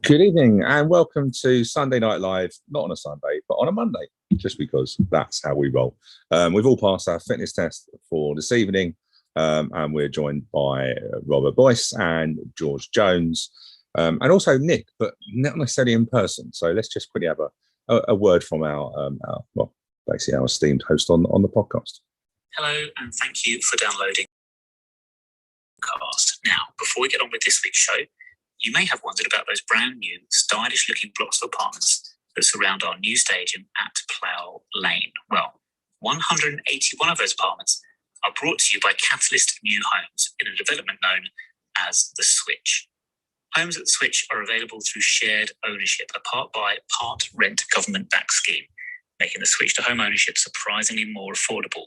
Good evening and welcome to Sunday Night Live, not on a Sunday, but on a Monday, just because that's how we roll. We've all passed our fitness test for this evening, and we're joined by Robert Boyce and George Jones, and also Nick, but not necessarily in person. So let's just quickly have a word from our basically our esteemed host on the podcast. Hello, and thank you for downloading the podcast. Now, before we get on with this week's show, you may have wondered about those brand new, stylish-looking blocks of apartments that surround our new stadium at Plough Lane. Well, 181 of those apartments are brought to you by Catalyst New Homes in a development known as The Switch. Homes at The Switch are available through shared ownership, a part-buy, part-rent government-backed scheme, making the switch to home ownership surprisingly more affordable,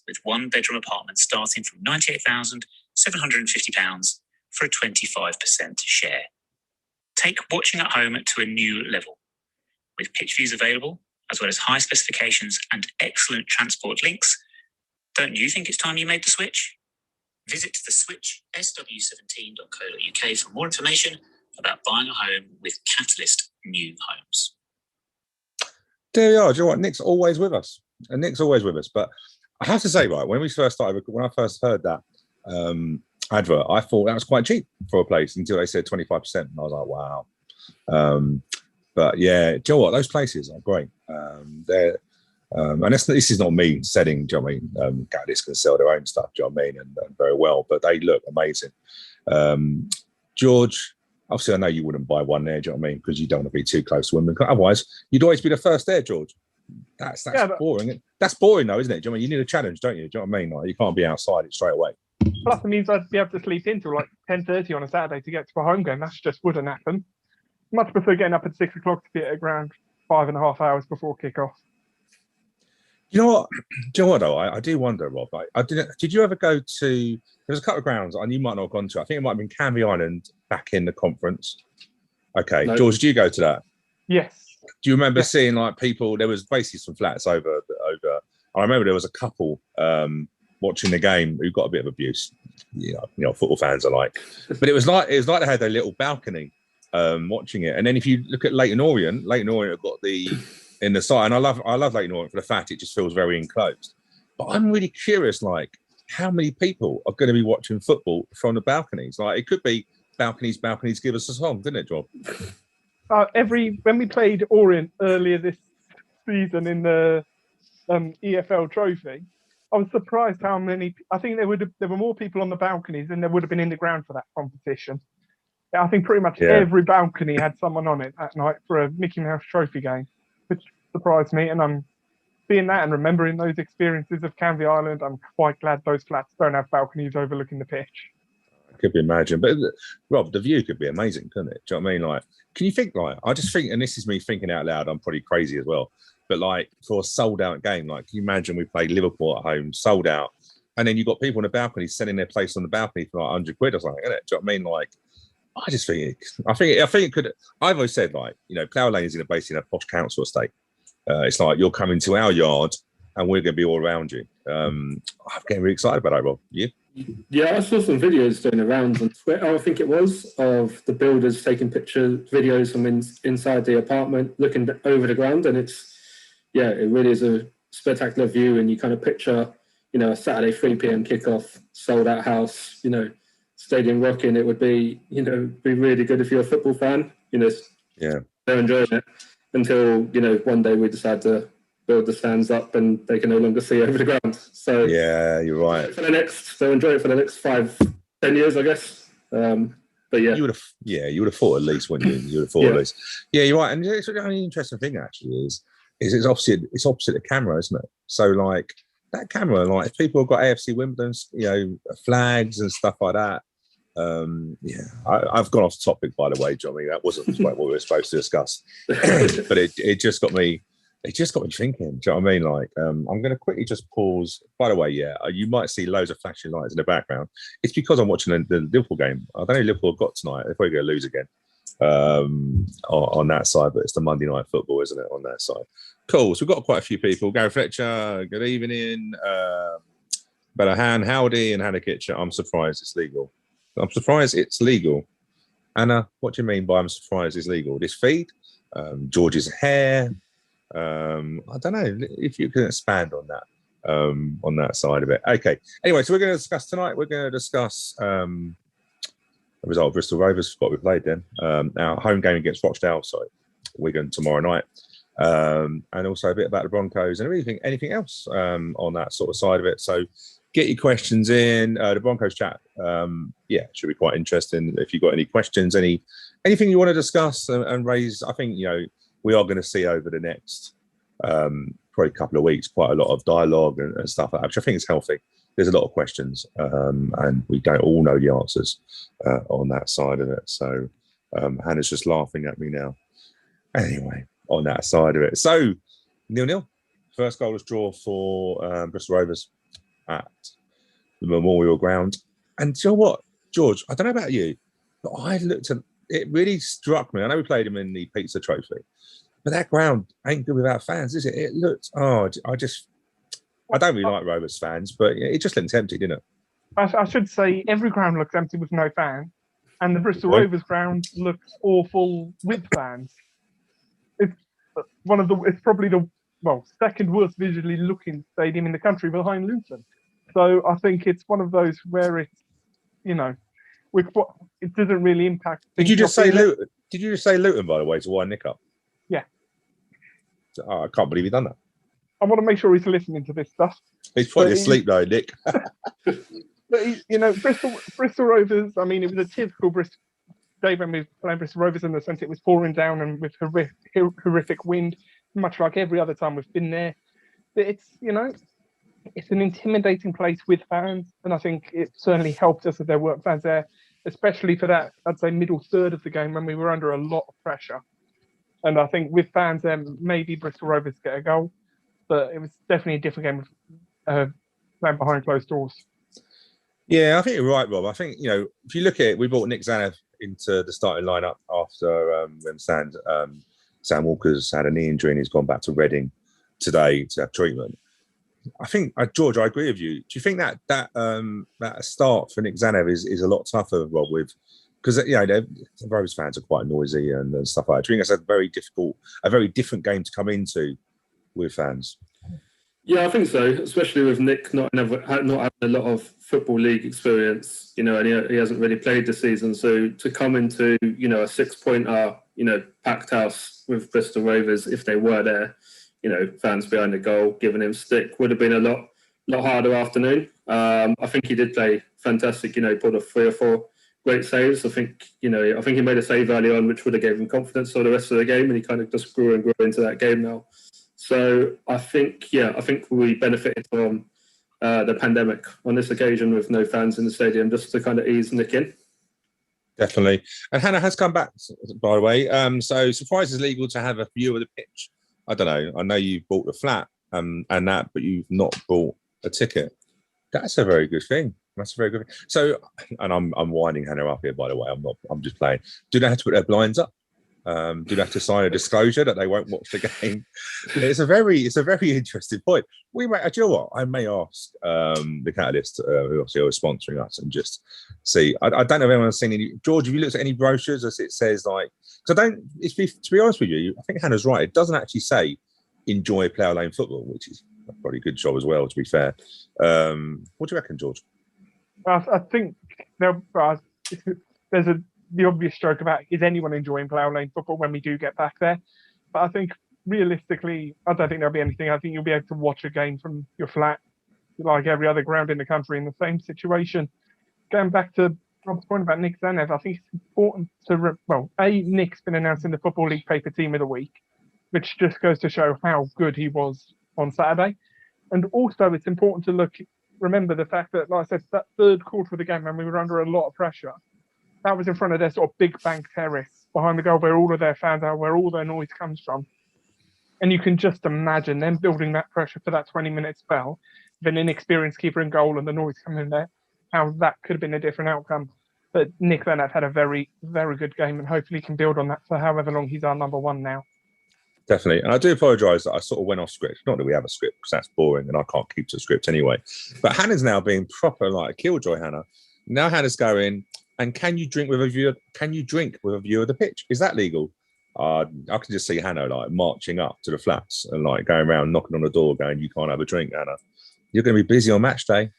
with one-bedroom apartments starting from £98,750 for a 25% share. Take watching at home to a new level. With pitch views available, as well as high specifications and excellent transport links, don't you think it's time you made the switch? Visit the switch sw17.co.uk for more information about buying a home with Catalyst New Homes. There you are. Do you know what? Nick's always with us. But I have to say, right, when I first heard that advert, I thought that was quite cheap for a place until they said 25%. And I was like, wow. But yeah, do you know what? Those places are great. They're, and this is not me selling, do you know what I mean? Catalyst can sell their own stuff, do you know what I mean? And very well, but they look amazing. George, obviously I know you wouldn't buy one there, do you know what I mean? Because you don't want to be too close to women. Otherwise, you'd always be the first there, George. That's boring. That's boring though, isn't it? Do you know what I mean? You need a challenge, don't you? Do you know what I mean? Like, you can't be outside it straight away. Plus, it means I'd be able to sleep in till like 10:30 on a Saturday to get to a home game. That just wouldn't happen. Much prefer getting up at 6 o'clock to be at a ground 5.5 hours before kickoff. You know what though? I do wonder, Rob. Did you ever go to? There's a couple of grounds, and you might not have gone to. I think it might have been Canvey Island back in the conference. Okay, no. George, did you go to that? Yes. Do you remember seeing like people? There was basically some flats over. I remember there was a couple watching the game who got a bit of abuse. You know, football fans are like. But it was like they had their little balcony watching it. And then if you look at Leyton Orient have got the in the side, and I love Leyton Orient for the fact it just feels very enclosed. But I'm really curious, like, how many people are going to be watching football from the balconies? Like, it could be balconies, give us a song, didn't it, John? When we played Orient earlier this season in the EFL Trophy, I was surprised how many. I think there were more people on the balconies than there would have been in the ground for that competition. I think pretty much every balcony had someone on it that night for a Mickey Mouse Trophy game, which surprised me. And I'm seeing that and remembering those experiences of Canvey Island. I'm quite glad those flats don't have balconies overlooking the pitch. I could be imagined, but Rob, the view could be amazing, couldn't it? Do you know what I mean? Like, can you think, like, I just think, and this is me thinking out loud, I'm probably crazy as well, but like for a sold out game, like, can you imagine we played Liverpool at home, sold out, and then you've got people on the balcony selling their place on the balcony for like £100 or something, isn't it? Do you know what I mean? Like, I just think it could. I've always said, like, you know, Plough Lane is basically in a posh council estate. It's like you're coming to our yard and we're going to be all around you. I'm getting really excited about that, Rob. You? Yeah, I saw some videos doing the rounds on Twitter, I think it was, of the builders taking videos from inside the apartment, looking over the ground, and it really is a spectacular view. And you kind of picture, you know, a Saturday 3 p.m. kickoff, sold out house, you know, stadium rocking. It would be really good if you're a football fan. You know, they're enjoying it until, you know, one day we decide to build the stands up and they can no longer see over the ground. So yeah, you're right. They'll enjoy it for the next 5-10 years, I guess. But yeah, you would have thought at least, wouldn't you? You would have thought at least. Yeah, you're right. And it's an interesting thing actually is it's opposite the camera, isn't it? So like that camera, like if people have got AFC Wimbledon's, you know, flags and stuff like that. I've gone off topic, by the way, Johnny. That wasn't what we were supposed to discuss, but it just got me. It just got me thinking. Do you know what I mean? Like, I'm going to quickly just pause. By the way, you might see loads of flashing lights in the background. It's because I'm watching the Liverpool game. I don't know if Liverpool have got tonight. They're probably going to lose again on that side, but it's the Monday night football, isn't it, on that side? Cool. So we've got quite a few people. Gary Fletcher, good evening. Bellahan, Howdy, and Hannah Kitcher. I'm surprised it's legal. Anna, what do you mean by I'm surprised it's legal? This feed, George's hair. I don't know if you can expand on that side of it. Okay. Anyway, so we're going to discuss tonight. We're going to discuss the result of Bristol Rovers, what we played then. Our home game against Rochdale, Wigan tomorrow night. And also a bit about the Broncos and anything else on that sort of side of it. So get your questions in. The Broncos chat, should be quite interesting. If you've got any questions, anything you want to discuss and raise, I think, we are going to see over the next probably couple of weeks quite a lot of dialogue and stuff like that, which I think is healthy. There's a lot of questions and we don't all know the answers on that side of it. So Hannah's just laughing at me now. Anyway, on that side of it. So 0-0. First goalless draw for Bristol Rovers at the Memorial Ground. And you know what, George, I don't know about you, but I looked at it, really struck me. I know we played him in the Pizza Trophy, but that ground ain't good without fans, is it? It looked, I don't really like Rovers fans, but it just looked empty, didn't it? I should say every ground looks empty with no fans, and the Bristol Rovers ground looks awful with fans. It's it's probably the second worst visually looking stadium in the country behind Luton. So I think it's one of those where it's, with what it doesn't really impact. Did you just say Luton? Did you just say Luton, by the way, to wind Nick up? Yeah. Oh, I can't believe you've done that. I want to make sure he's listening to this stuff. He's probably asleep though, Nick. But Bristol Rovers. I mean, it was a typical Bristol day when we were playing Bristol Rovers in the sense it was pouring down and with horrific wind, much like every other time we've been there. But it's it's an intimidating place with fans, and I think it certainly helped us that there weren't fans there, especially for that, I'd say, middle third of the game when we were under a lot of pressure. And I think with fans there, maybe Bristol Rovers get a goal, but it was definitely a different game playing behind closed doors. Yeah, I think you're right, Rob. I think, if you look at it, we brought Nick Zanev into the starting lineup after when Sam Walker's had a knee injury and he's gone back to Reading today to have treatment. I think, George, I agree with you. Do you think that start for Nick Zanev is a lot tougher, Rob, because the Rovers fans are quite noisy and stuff like that. Do you think that's a very different game to come into with fans? Yeah, I think so, especially with Nick not having a lot of Football League experience, and he hasn't really played this season. So to come into, a 6-pointer, packed house with Bristol Rovers, if they were there, fans behind the goal, giving him stick, would have been a lot harder afternoon. I think he did play fantastic, pulled off 3 or 4 great saves. I think he made a save early on, which would have given him confidence for the rest of the game, and he kind of just grew and grew into that game now. So I think we benefited from the pandemic on this occasion with no fans in the stadium, just to kind of ease Nick in. Definitely. And Hannah has come back, by the way. So surprise is legal to have a view of the pitch. I don't know. I know you bought the flat and that, but you've not bought a ticket. That's a very good thing. That's a very good thing. So, and I'm winding Hannah up here, by the way. I'm just playing. Do they have to put their blinds up? Do they have to sign a disclosure that they won't watch the game? It's a very interesting point. Do you know what? I may ask the Catalyst, who obviously are sponsoring us, and just see. I don't know if anyone's seen any. George, have you looked at any brochures as it says because I don't. To be honest with you, I think Hannah's right. It doesn't actually say enjoy plough lane football, which is probably a good job as well. To be fair, what do you reckon, George? I think there's the obvious joke about is anyone enjoying plough lane football when we do get back there, but I think realistically, I don't think there'll be anything. I think you'll be able to watch a game from your flat, like every other ground in the country in the same situation. Going back to Rob's point about Nick Zanev, I think it's important to Nick's been announced in the Football League paper team of the week, which just goes to show how good he was on Saturday, and also it's important to remember the fact that, like I said, that third quarter of the game when we were under a lot of pressure, that was in front of their sort of big bank terrace behind the goal where all of their fans are, where all their noise comes from. And you can just imagine them building that pressure for that 20-minute spell, with an inexperienced keeper in goal and the noise coming in there, how that could have been a different outcome. But Nick Zanev had a very, very good game and hopefully can build on that for however long he's our number one now. Definitely. And I do apologise that I sort of went off script. Not that we have a script, because that's boring and I can't keep to a script anyway. But Hannah's now being proper like a killjoy, Hannah. Now Hannah's going, And can you drink with a view? Can you drink with a view of the pitch? Is that legal? I can just see Hannah like marching up to the flats and like going around knocking on the door, going, "You can't have a drink, Hannah. You're going to be busy on match day."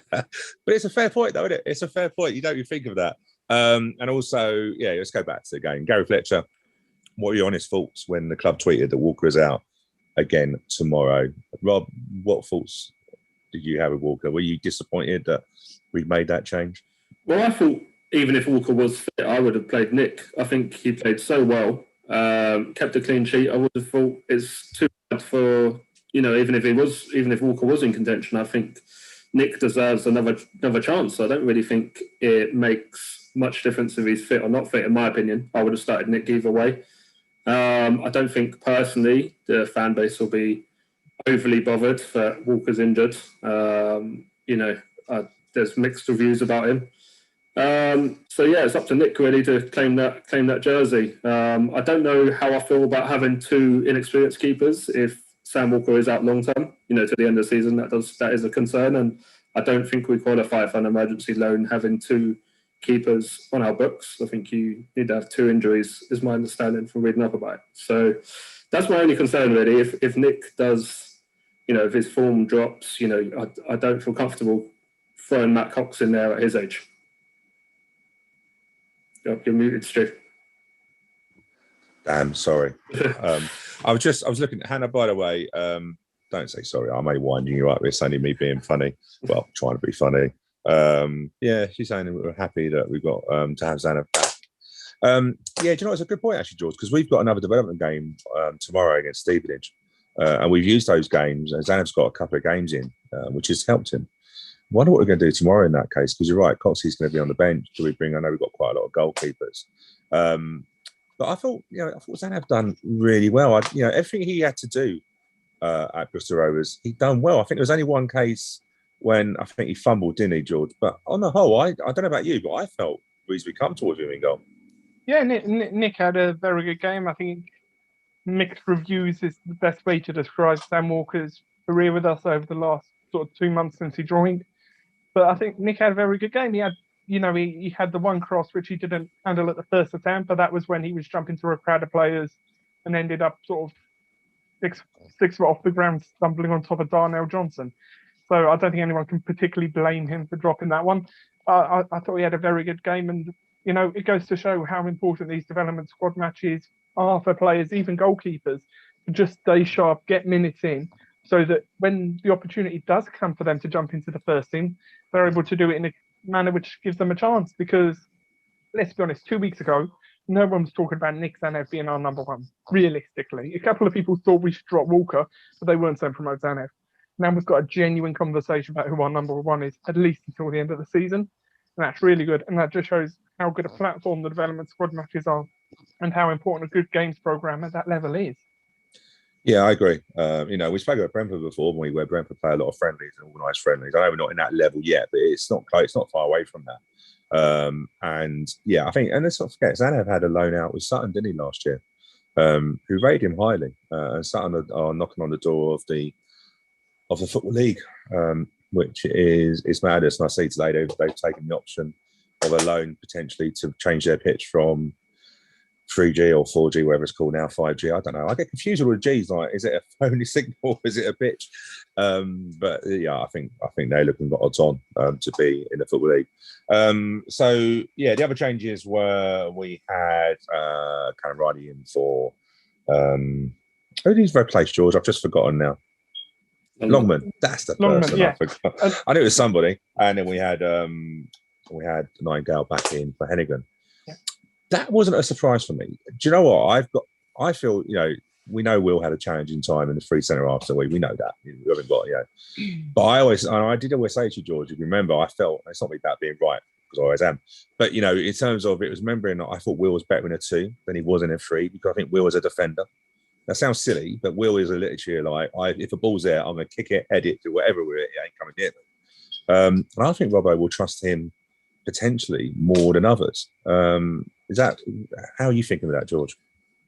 But it's a fair point, though, isn't it? It's a fair point. You don't even think of that. And also, yeah, let's go back to the game. Gary Fletcher, what are your honest thoughts when the club tweeted that Walker is out again tomorrow? Rob, what thoughts did you have with Walker? Were you disappointed that we made that change? Well, I thought even if Walker was fit, I would have played Nick. I think he played so well, kept a clean sheet. I would have thought it's too bad for, even if Walker was in contention, I think Nick deserves another chance. So I don't really think it makes much difference if he's fit or not fit, in my opinion. I would have started Nick either way. I don't think personally the fan base will be overly bothered that Walker's injured. There's mixed reviews about him. So yeah, it's up to Nick really to claim that jersey. I don't know how I feel about having two inexperienced keepers if Sam Walker is out long term, to the end of the season. That is a concern, and I don't think we qualify for an emergency loan having two keepers on our books. I think you need to have two injuries, is my understanding from reading up about it. So that's my only concern really. If Nick does, if his form drops, I don't feel comfortable throwing Matt Cox in there at his age. You're muted, Stu. Damn, sorry. I was looking at Hannah, by the way. Don't say sorry. I may wind you up. It's only me being funny. Well, trying to be funny. Yeah, she's saying we're happy that we've got to have Zanev back. Yeah, do you know, it's a good point actually, George, because we've got another development game tomorrow against Stevenage, and we've used those games, and Zanev's got a couple of games in, which has helped him. I wonder what we're going to do tomorrow in that case, because you're right, Coxey's going to be on the bench. I know we've got quite a lot of goalkeepers. But I thought Zanev done really well. Everything he had to do at Bristol Rovers, he'd done well. I think there was only one case when I think he fumbled, didn't he, George? But on the whole, I don't know about you, but I felt reasonably comfortable with him in goal. Yeah, Nick had a very good game. I think mixed reviews is the best way to describe Sam Walker's career with us over the last sort of 2 months since he joined. But I think Nick had a very good game. He had, he had the one cross which he didn't handle at the first attempt, but that was when he was jumping through a crowd of players and ended up sort of 6 foot off the ground, stumbling on top of Darnell Johnson. So I don't think anyone can particularly blame him for dropping that one. I thought he had a very good game, and it goes to show how important these development squad matches are for players, even goalkeepers, to just stay sharp, get minutes in, so that when the opportunity does come for them to jump into the first team, they're able to do it in a manner which gives them a chance. Because let's be honest, 2 weeks ago, no one was talking about Nick Zanev being our number one. Realistically, a couple of people thought we should drop Walker, but they weren't saying promote Zanev. Now we've got a genuine conversation about who our number one is, at least until the end of the season. And that's really good. And that just shows how good a platform the development squad matches are and how important a good games program at that level is. Yeah, I agree. We spoke about Brentford before, where Brentford play a lot of friendlies and organised friendlies. I know we're not in that level yet, but it's not close. It's not far away from that. And yeah, I think, and let's not forget, Zanev had a loan out with Sutton, didn't he, last year? Who rated him highly. And Sutton are knocking on the door of the Football League, which is madness. And I see today they've taken the option of a loan potentially to change their pitch from 3G or 4G, whatever it's called now, 5G. I don't know. I get confused with G's. Like, is it a phony signal or is it a pitch? But yeah, I think they're looking got odds on to be in the Football League. So yeah, the other changes were we had Karen Riley in for who did he replace, George? I've just forgotten now. Longman. That's the person. Yeah. I forgot. I knew it was somebody. And then we had Nightingale back in for Hennigan. Yeah. That wasn't a surprise for me. Do you know what? I feel, we know Will had a challenging time in the free centre half, so we know that. We haven't got, But I did always say to you, George, if you remember, I felt, it's not me about being right, because I always am. But, in terms of it was remembering that I thought Will was better in a 2 than he was in a 3, because I think Will was a defender. That sounds silly, but Will is a literally like, if a ball's there, I'm going to kick it, head it, do whatever with it. It ain't coming near me. And I think Robbo will trust him potentially more than others. Is that how are you thinking of that, George?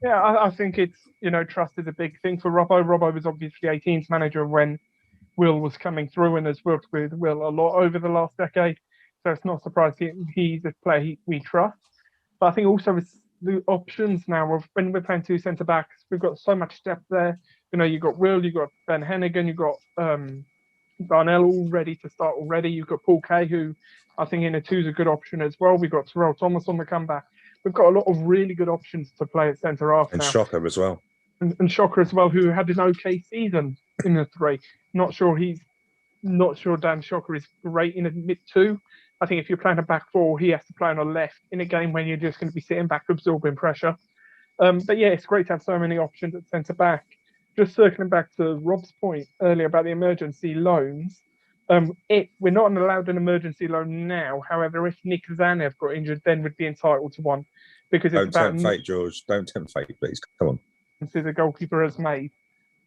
Yeah, I think it's, trust is a big thing for Robbo. Robbo was obviously 18's manager when Will was coming through and has worked with Will a lot over the last decade. so it's not surprising he's a player we trust. But I think also it's the options now of when we're playing two centre backs, we've got so much depth there. You know, you've got Will, you've got Ben Hennigan, you've got Darnell all ready to start already. You've got Paul Kay, who I think in a two is a good option as well. We've got Terrell Thomas on the comeback. We've got a lot of really good options to play at centre half And now. Shocker as well. And Shocker as well, who had an okay season in the three. Not sure Dan Shocker is great in a mid two. I think if you're playing a back four, he has to play on the left in a game when you're just going to be sitting back absorbing pressure. But yeah, it's great to have so many options at centre back. Just circling back to Rob's point earlier about the emergency loans, we're not allowed an emergency loan now. However, if Nick Zanev got injured, then we'd be entitled to one. Because it's Don't tempt fate, George. Don't tempt fate, please. Come on. The goalkeeper has made.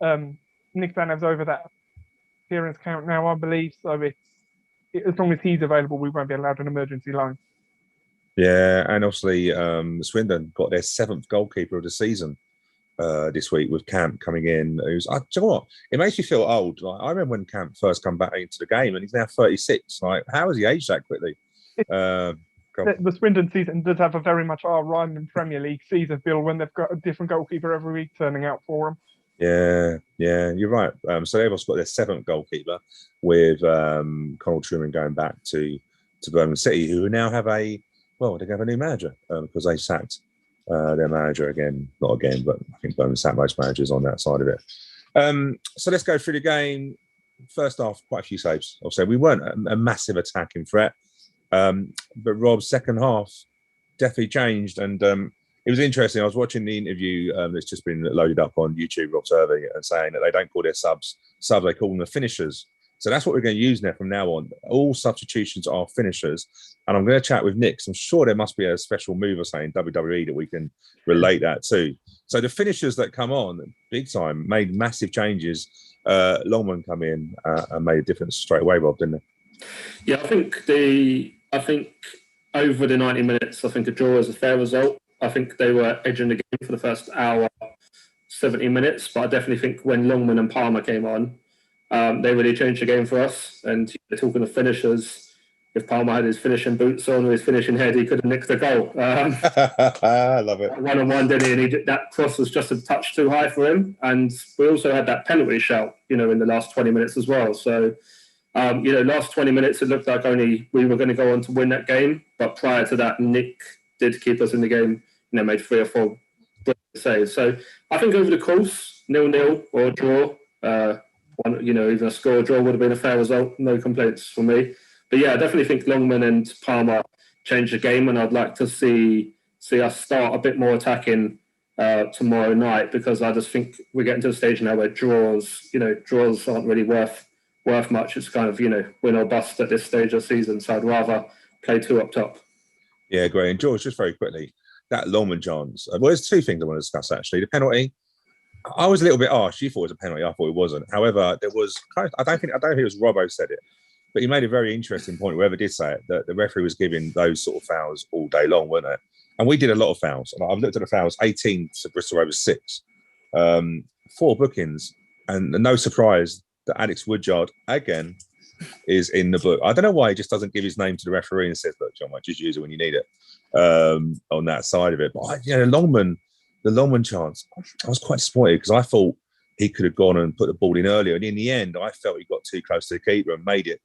Nick Zanev's over that appearance count now, I believe. So as long as he's available, we won't be allowed an emergency loan. Yeah, and obviously Swindon got their 7th goalkeeper of the season this week with Camp coming in. Do you know what? It makes me feel old. Like, I remember when Camp first come back into the game, and he's now 36. Like, how has he aged that quickly? The Swindon season does have a very much our Ryman Premier League season feel when they've got a different goalkeeper every week turning out for them. Yeah, you're right. So they've also got their 7th goalkeeper with Conor Truman going back to Birmingham City, who now have they have a new manager because they sacked their manager again. Not again, but I think Birmingham sacked most managers on that side of it. So let's go through the game. First half, quite a few saves. I'll say we weren't a massive attacking threat. But Rob's second half definitely changed, and it was interesting. I was watching the interview that's just been loaded up on YouTube, Rob Turvey, and saying that they don't call their subs, they call them the finishers. So that's what we're going to use from now on. All substitutions are finishers, and I'm going to chat with Nick. I'm sure there must be a special move or something in WWE that we can relate that to. So the finishers that come on big time made massive changes. Longman come in and made a difference straight away, Rob, didn't they? Yeah, I think over the 90 minutes, I think a draw is a fair result. I think they were edging the game for the first hour, 70 minutes, but I definitely think when Longman and Palmer came on, they really changed the game for us. And talking of finishers, if Palmer had his finishing boots on or his finishing head, he could have nicked the goal. I love it. 1-on-1, didn't he? And that cross was just a touch too high for him. And we also had that penalty shout, in the last 20 minutes as well. So, last 20 minutes, it looked like only we were going to go on to win that game. But prior to that, Nick did keep us in the game, made 3 or 4 saves. So I think over the course, 0-0 or draw, even a score draw would have been a fair result. No complaints from me. But yeah, I definitely think Longman and Palmer changed the game, and I'd like to see us start a bit more attacking tomorrow night, because I just think we're getting to the stage now where draws aren't really worth much. It's kind of, win or bust at this stage of the season. So I'd rather play 2 up top. Yeah, great. And George, just very quickly, that Longman chance. Well, there's 2 things I want to discuss, actually. The penalty, I was a little bit harsh. You thought it was a penalty. I thought it wasn't. However, there was I don't think it was Robbo said it, but he made a very interesting point, whoever did say it, that the referee was giving those sort of fouls all day long, wasn't it? And we did a lot of fouls. And I've looked at the fouls, 18 to Bristol Rovers 6, 4 bookings, and no surprise that Alex Woodyard, again, is in the book. I don't know why he just doesn't give his name to the referee and says, look, John, I just use it when you need it on that side of it. But, the Longman chance, I was quite disappointed, because I thought he could have gone and put the ball in earlier. And in the end, I felt he got too close to the keeper and made it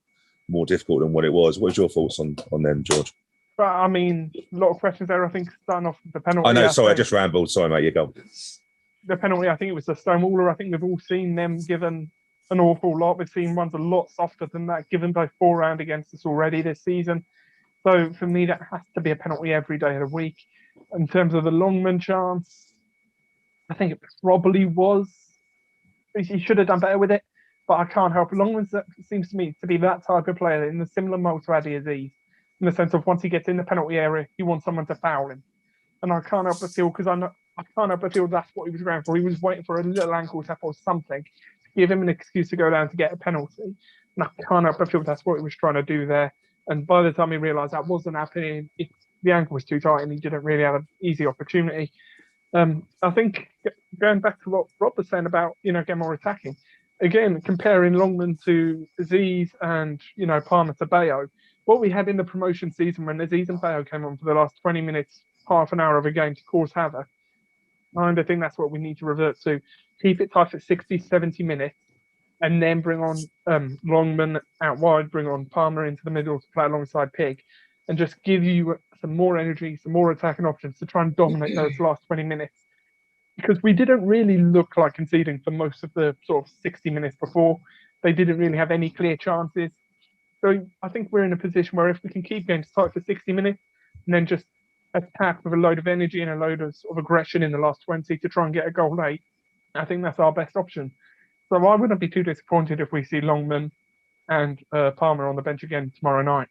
more difficult than what it was. What's your thoughts on them, George? But I mean, a lot of questions there. I think starting off with the penalty. I know, sorry, I just rambled. Sorry, mate, you go. The penalty, I think it was the Stonewaller. I think we've all seen them given an awful lot. We've seen ones a lot softer than that, given by 4 round against us already this season. So for me, that has to be a penalty every day of the week. In terms of the Longman chance, I think it probably was. He should have done better with it, but I can't help it. Longman seems to me to be that type of player in the similar mold to Adi Aziz, in the sense of once he gets in the penalty area, he wants someone to foul him. And I can't help but feel, because I can't help but feel that's what he was going for. He was waiting for a little ankle tap or something to give him an excuse to go down to get a penalty. And I can't help but feel that's what he was trying to do there. And by the time he realised that wasn't happening, the ankle was too tight and he didn't really have an easy opportunity. I think going back to what Rob was saying about, getting more attacking, again, comparing Longman to Aziz and, Palmer to Bayo, what we had in the promotion season when Aziz and Bayo came on for the last 20 minutes, half an hour of a game to cause havoc. And I think that's what we need to revert to. Keep it tight for 60, 70 minutes, and then bring on Longman out wide, bring on Palmer into the middle to play alongside Pig, and just give you some more energy, some more attacking options to try and dominate those last 20 minutes. Because we didn't really look like conceding for most of the sort of 60 minutes before. They didn't really have any clear chances. So I think we're in a position where if we can keep games tight for 60 minutes and then just attack with a load of energy and a load of sort of aggression in the last 20 to try and get a goal late, I think that's our best option. So I wouldn't be too disappointed if we see Longman and Palmer on the bench again tomorrow night.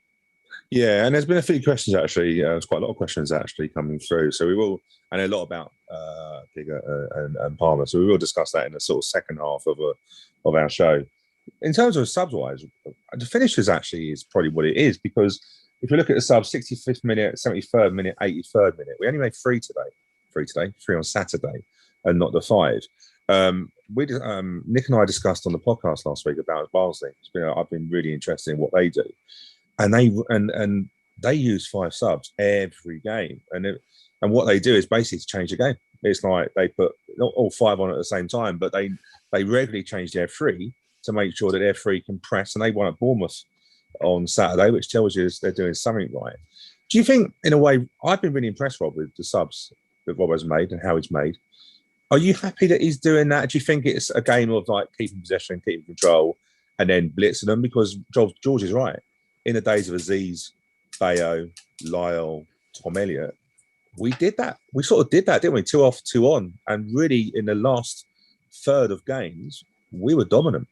Yeah, and there's been a few questions actually. There's quite a lot of questions actually coming through. So we will, and a lot about Giga and Palmer. So we will discuss that in the sort of second half of our show. In terms of subs wise, the finishers actually is probably what it is, because if you look at the subs, 65th minute, 73rd minute, 83rd minute, we only made three on Saturday, and not the five. Nick and I discussed on the podcast last week about Barnsley. I've been really interested in what they do, and they use five subs every game, and what they do is basically to change the game. It's like they put not all five on at the same time, but they regularly change their three to make sure that their three can press, and they won at Bournemouth on Saturday, which tells you they're doing something right. Do you think, in a way, I've been really impressed, Rob, with the subs that Robbo's made and how he's made. Are you happy that he's doing that? Do you think it's a game of like keeping possession, keeping control, and then blitzing them? Because George is right. In the days of Aziz, Bayo, Lyle, Tom Elliott, we did that. We sort of did that, didn't we? 2 off, 2 on. And really, in the last third of games, we were dominant.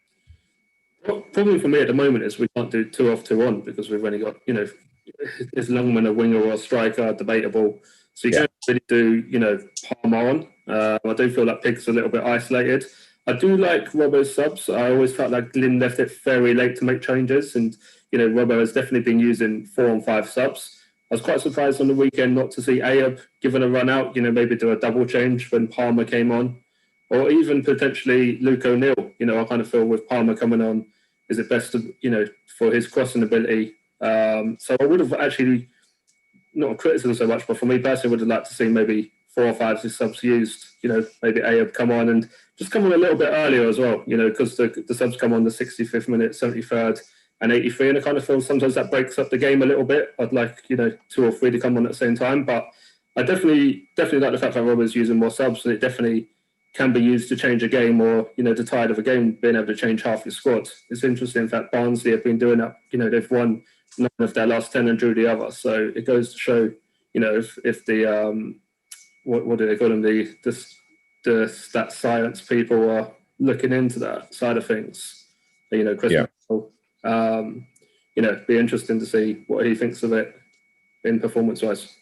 Well, problem for me at the moment is we can't do 2 off, 2 on, because we've only got, is Longman a winger or a striker? Debatable. So you can't really do, Palmer on. I do feel like Pig's a little bit isolated. I do like Robbo's subs. I always felt like Glyn left it very late to make changes, and Robbo has definitely been using 4 on 5 subs. I was quite surprised on the weekend not to see Ayub given a run out. Maybe do a double change when Palmer came on, or even potentially Luke O'Neill. I kind of feel with Palmer coming on, is it best to for his crossing ability. So I would have actually, not a criticism so much, but for me personally, would have liked to see maybe 4 or 5 subs used. Maybe Ayub come on and just come on a little bit earlier as well. Because the subs come on the 65th minute, 73rd, and 83, and I kind of feel sometimes that breaks up the game a little bit. I'd like 2 or 3 to come on at the same time, but I definitely like the fact that Robbo's using more subs, and it definitely can be used to change a game, or the tide of a game, being able to change half your squad. It's interesting. In fact, Barnsley have been doing that. They've won 9 of their last 10 and drew the other. So it goes to show, if the what do they call them, the stat science people are looking into that side of things. Chris, be interesting to see what he thinks of it in performance-wise.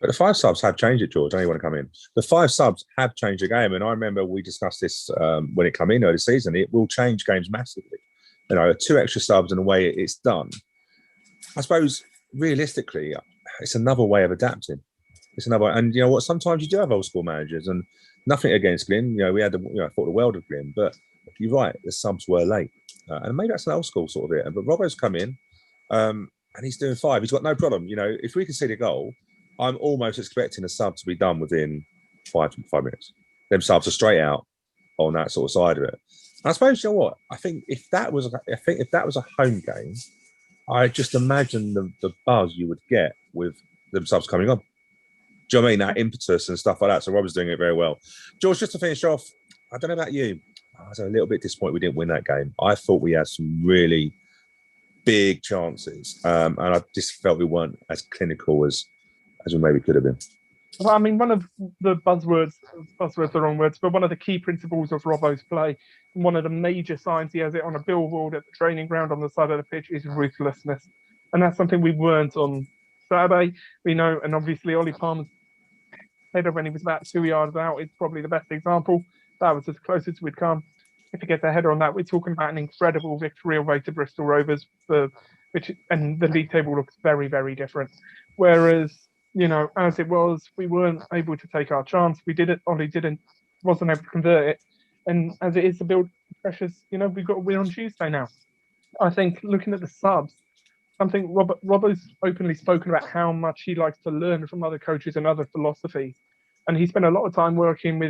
But the 5 subs have changed it, George. I know you want to come in. The 5 subs have changed the game. And I remember we discussed this when it came in early season. It will change games massively. 2 extra subs and the way it's done. I suppose, realistically, it's another way of adapting. It's another, and you know what? Sometimes you do have old school managers, and nothing against Glyn. We had I thought the world of Glyn, but you're right. The subs were late, and maybe that's an old school sort of it. But Robbo's come in, and he's doing 5. He's got no problem. If we can see the goal, I'm almost expecting a sub to be done within 5 minutes. Them subs are straight out on that sort of side of it. And I suppose, you know what? I think if that was a home game, I just imagine the buzz you would get with them subs coming on. Do you know what I mean? That impetus and stuff like that. So Robbo's doing it very well. George, just to finish off, I don't know about you. I was a little bit disappointed we didn't win that game. I thought we had some really big chances, and I just felt we weren't as clinical as we maybe could have been. Well, I mean, one of the buzzwords are the wrong words, but one of the key principles of Robbo's play, and one of the major signs he has it on a billboard at the training ground on the side of the pitch, is ruthlessness. And that's something we weren't on Saturday. We know, and obviously Ollie Palmer's header when he was about 2 yards out is probably the best example. That was as close as we'd come. If you get the header on that, we're talking about an incredible victory away to Bristol Rovers, and the league table looks very, very different. Whereas, as it was, we weren't able to take our chance. Ollie wasn't able to convert it. And as it is to build pressures, we've got a win on Tuesday now. I think looking at the subs, something Robbo's openly spoken about how much he likes to learn from other coaches and other philosophies. And he spent a lot of time looking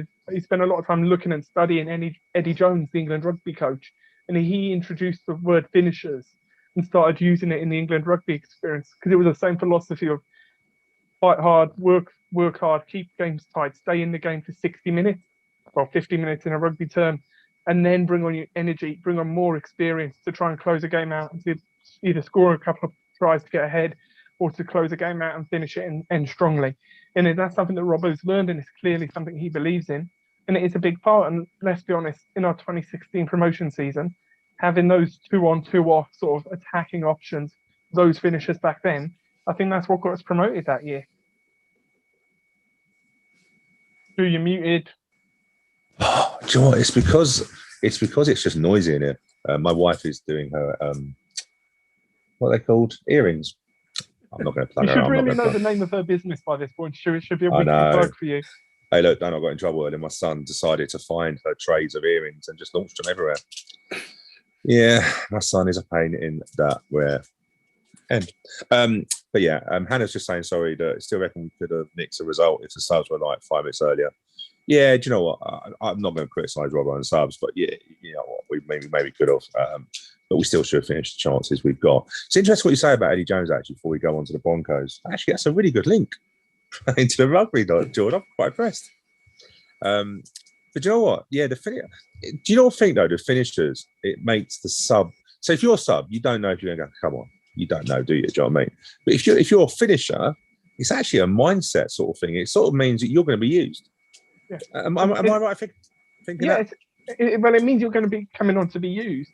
and studying Eddie Jones, the England rugby coach. And he introduced the word finishers and started using it in the England rugby experience because it was the same philosophy of fight hard, work hard, keep games tight, stay in the game for 60 minutes, well, 50 minutes in a rugby term, and then bring on your energy, bring on more experience to try and close a game out and to either score a couple of tries to get ahead or to close a game out and finish it and end strongly. And that's something that Robbo's learned, and it's clearly something he believes in. And it is a big part. And let's be honest, in our 2016 promotion season, having those 2-on, 2-off sort of attacking options, those finishers back then, I think that's what got us promoted that year. Who you muted? Oh, do you know what? It's because it's just noisy in here. My wife is doing her what are they called? Earrings. I'm not going to plug her. You should really know the name of her business by this point. It should be a weekly plug for you. Hey, look, don't I got in trouble, and then my son decided to find her trays of earrings and just launched them everywhere. Yeah, my son is a pain in that rear end. But yeah, Hannah's just saying sorry that I still reckon we could have nicked a result if the subs were like 5 minutes earlier. Yeah, do you know what? I'm not going to criticise Robbo and subs, but yeah, you know what? We maybe could have, but we still should have finished the chances we've got. It's interesting what you say about Eddie Jones, actually, before we go on to the Broncos. Actually, that's a really good link into the rugby, George. I'm quite impressed. But do you know what? Yeah, do you not think, though, the finishers, it makes the sub. So if you're a sub, you don't know if you're going to come on. You don't know, do you? Do you know what I mean? But if you're a finisher, it's actually a mindset sort of thing. It sort of means that you're going to be used. Yeah. Am I right thinking that? Well, it means you're going to be coming on to be used,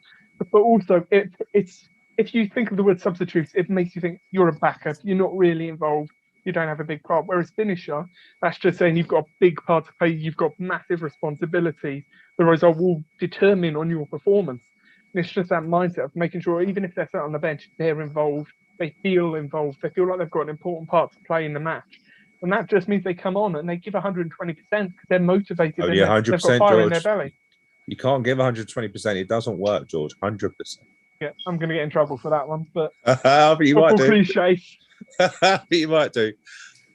but also it's if you think of the word substitutes, it makes you think you're a backup. You're not really involved. You don't have a big part. Whereas finisher, that's just saying you've got a big part to play. You've got massive responsibilities. The result will determine on your performance. And it's just that mindset of making sure, even if they're sat on the bench, they're involved. They feel involved. They feel like they've got an important part to play in the match. And that just means they come on and they give 120% because they're motivated. Oh, yeah, 100%, they've got fire in their belly. You can't give 120%. It doesn't work, George. 100%. Yeah, I'm going to get in trouble for that one. But you might do. Cliche. You might do.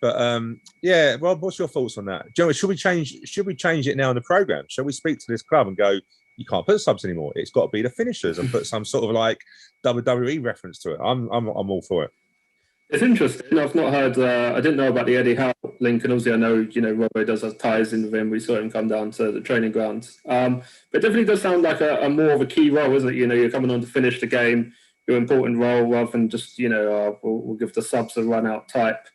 But yeah, Rob, what's your thoughts on that? Joe, should we change it now in the program? Shall we speak to this club and go, you can't put subs anymore. It's got to be the finishers and put some sort of like WWE reference to it. I'm all for it. It's interesting. I've not heard. I didn't know about the Eddie Howe link, and obviously I know Robbo does have ties in with him. We saw him come down to the training grounds. But it definitely does sound like a more of a key role, isn't it? You're coming on to finish the game, your important role, rather than just we'll give the subs a run out type,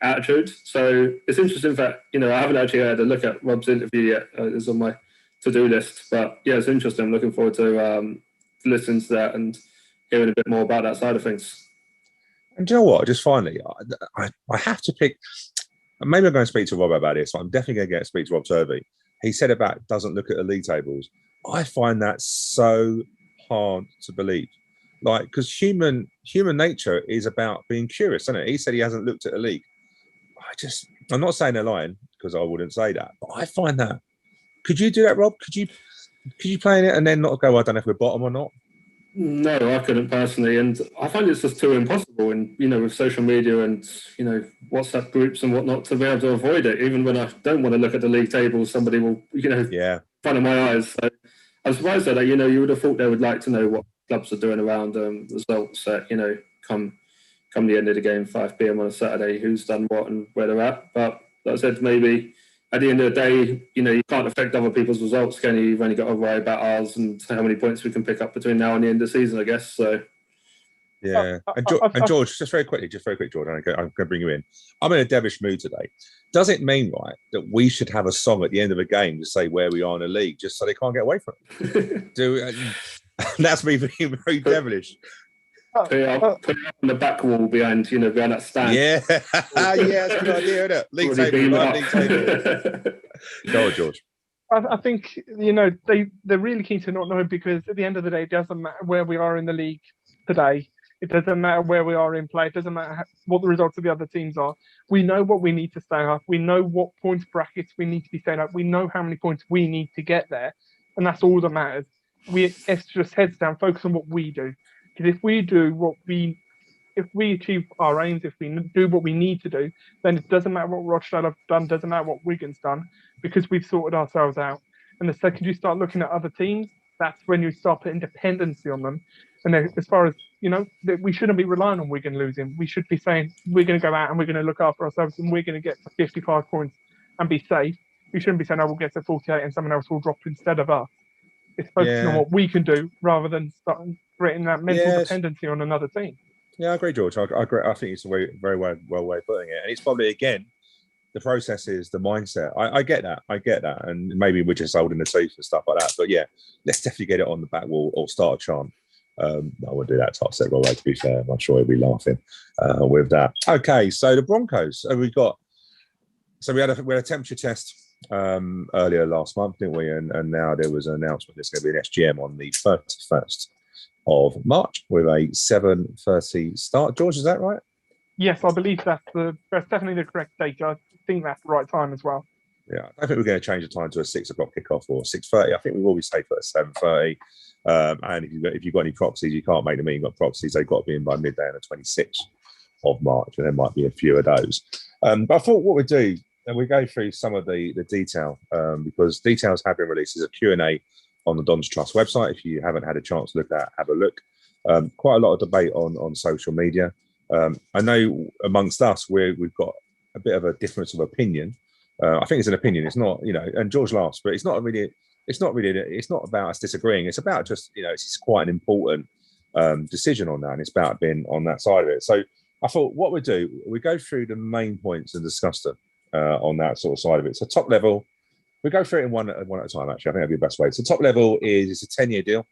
attitude. So it's interesting that I haven't actually had a look at Rob's interview yet. It's on my to-do list, but yeah, it's interesting. I'm looking forward to listening to that and hearing a bit more about that side of things. And do you know what? Just finally, I have to pick. Maybe I'm going to speak to Rob about this. I'm definitely going to get to speak to Rob Turvey. He said about doesn't look at the league tables. I find that so hard to believe. Like, because human nature is about being curious, isn't it? He said he hasn't looked at the league. I'm not saying they're lying because I wouldn't say that, but I find that. Could you do that, Rob? Could you play in it and then not go, I don't know if we're bottom or not? No, I couldn't personally, and I find it's just too impossible. And with social media and WhatsApp groups and whatnot, to be able to avoid it. Even when I don't want to look at the league tables, somebody will in front of my eyes. So I'm surprised at that. You would have thought they would like to know what clubs are doing around results at come the end of the game, 5 p.m. on a Saturday, who's done what and where they're at. But like I said, maybe at the end of the day, you can't affect other people's results, can you? You've only got to worry about ours and how many points we can pick up between now and the end of the season, I guess. So, yeah. And George, just very quick, George, I'm going to bring you in. I'm in a devilish mood today. Does it mean, right, that we should have a song at the end of a game to say where we are in the league, just so they can't get away from it? That's me being very devilish. Put it on the back wall behind that stand. Yeah, that's a good idea, isn't it? League table. Go on, George. I think they're really keen to not know, because at the end of the day, it doesn't matter where we are in the league today. It doesn't matter where we are in play. It doesn't matter what the results of the other teams are. We know what we need to stay up. We know what points brackets we need to be staying up. We know how many points we need to get there, and that's all that matters. It's just heads down, focus on what we do. Because if we achieve our aims, if we do what we need to do, then it doesn't matter what Rochdale have done, doesn't matter what Wigan's done, because we've sorted ourselves out. And the second you start looking at other teams, that's when you start putting dependency on them. And then as far as, we shouldn't be relying on Wigan losing. We should be saying, we're going to go out and we're going to look after ourselves and we're going to get 55 points and be safe. We shouldn't be saying, we'll get to 48 and someone else will drop instead of us. It's focusing on what we can do rather than starting creating that mental dependency on another team. Yeah, I agree, George. I agree. I think it's a very well way of putting it. And it's probably, again, the process is the mindset. I get that. And maybe we're just holding the teeth and stuff like that. But yeah, let's definitely get it on the back wall or start a chant. I wouldn't do that type set role, to be fair. I'm sure he'll be laughing with that. Okay, so the Broncos. We had a temperature test earlier last month, didn't we? And now there was an announcement there's going to be an SGM on the 31st of March with a 7:30 start. George, is that right? Yes, I believe that's definitely the correct date. I think that's the right time as well. Yeah, I think we're going to change the time to a 6 o'clock kickoff or 6:30. I think we've always safe at 7:30. And if you've got any proxies, you can't make the meeting. Got proxies, they've got to be in by midday on the 26th of March, and there might be a few of those. But I thought what we'd do, and we go through some of the detail because details have been released. There's a Q&A on the Dons Trust website. If you haven't had a chance to look at, have a look. Quite a lot of debate on social media. I know amongst us we've got a bit of a difference of opinion. I think it's an opinion. It's not, and George laughs, but it's not about us disagreeing. It's about just, it's quite an important decision on that, and it's about being on that side of it. So I thought what we'd do, we go through the main points and discuss them on that sort of side of it. So top level, we go through it in one at a time, actually. I think that'd be the best way. So top level is it's a 10-year deal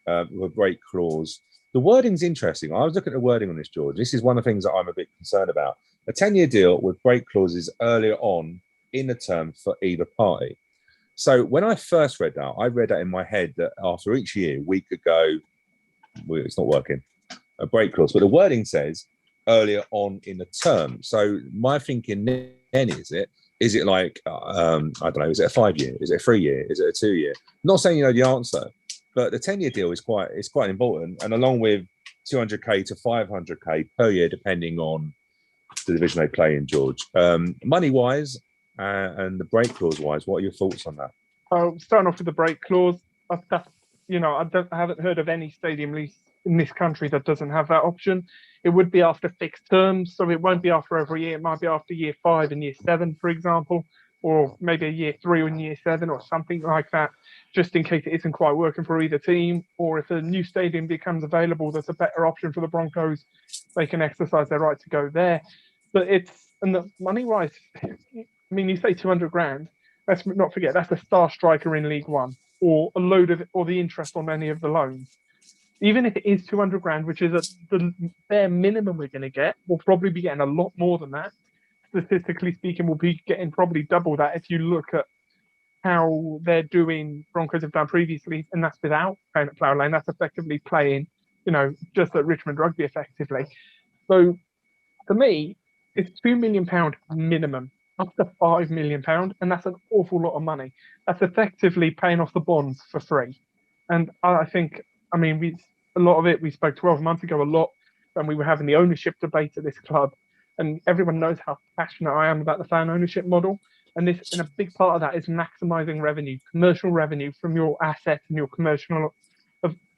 with a break clause. The wording's interesting. I was looking at the wording on this, George. This is one of the things that I'm a bit concerned about. A 10-year deal with break clauses earlier on in the term for either party. So when I first read that, I read that in my head that after each year we could go, well, it's not working, a break clause. But the wording says earlier on in the term. So my thinking then is it like, I don't know, is it a 5-year? Is it a 3-year? Is it a 2-year? Not saying you know the answer, but the 10-year deal is quite important. And along with 200K to 500K per year, depending on the division they play in, George. Money-wise and the break clause-wise, what are your thoughts on that? Starting off with the break clause, I haven't heard of any stadium lease in this country that doesn't have that option. It would be after fixed terms, so it won't be after every year. It might be after year 5 and year 7, for example, or maybe a year 3 and year 7 or something like that, just in case it isn't quite working for either team, or if a new stadium becomes available that's a better option for the Broncos, they can exercise their right to go there. But the money-wise, I mean, you say 200 grand, let's not forget, that's a star striker in League One, or a load of, or the interest on any of the loans. Even if it is 200 grand, which is the bare minimum we're going to get, we'll probably be getting a lot more than that. Statistically speaking, we'll be getting probably double that if you look at how they're doing, Broncos have done previously, and that's without playing at Plough Lane. That's effectively playing, just at Richmond Rugby effectively. So for me, it's £2 million minimum, up to £5 million, and that's an awful lot of money. That's effectively paying off the bonds for free. And I think, a lot of it, we spoke 12 months ago a lot when we were having the ownership debate at this club, and everyone knows how passionate I am about the fan ownership model. And a big part of that is maximising revenue, commercial revenue from your assets and your commercial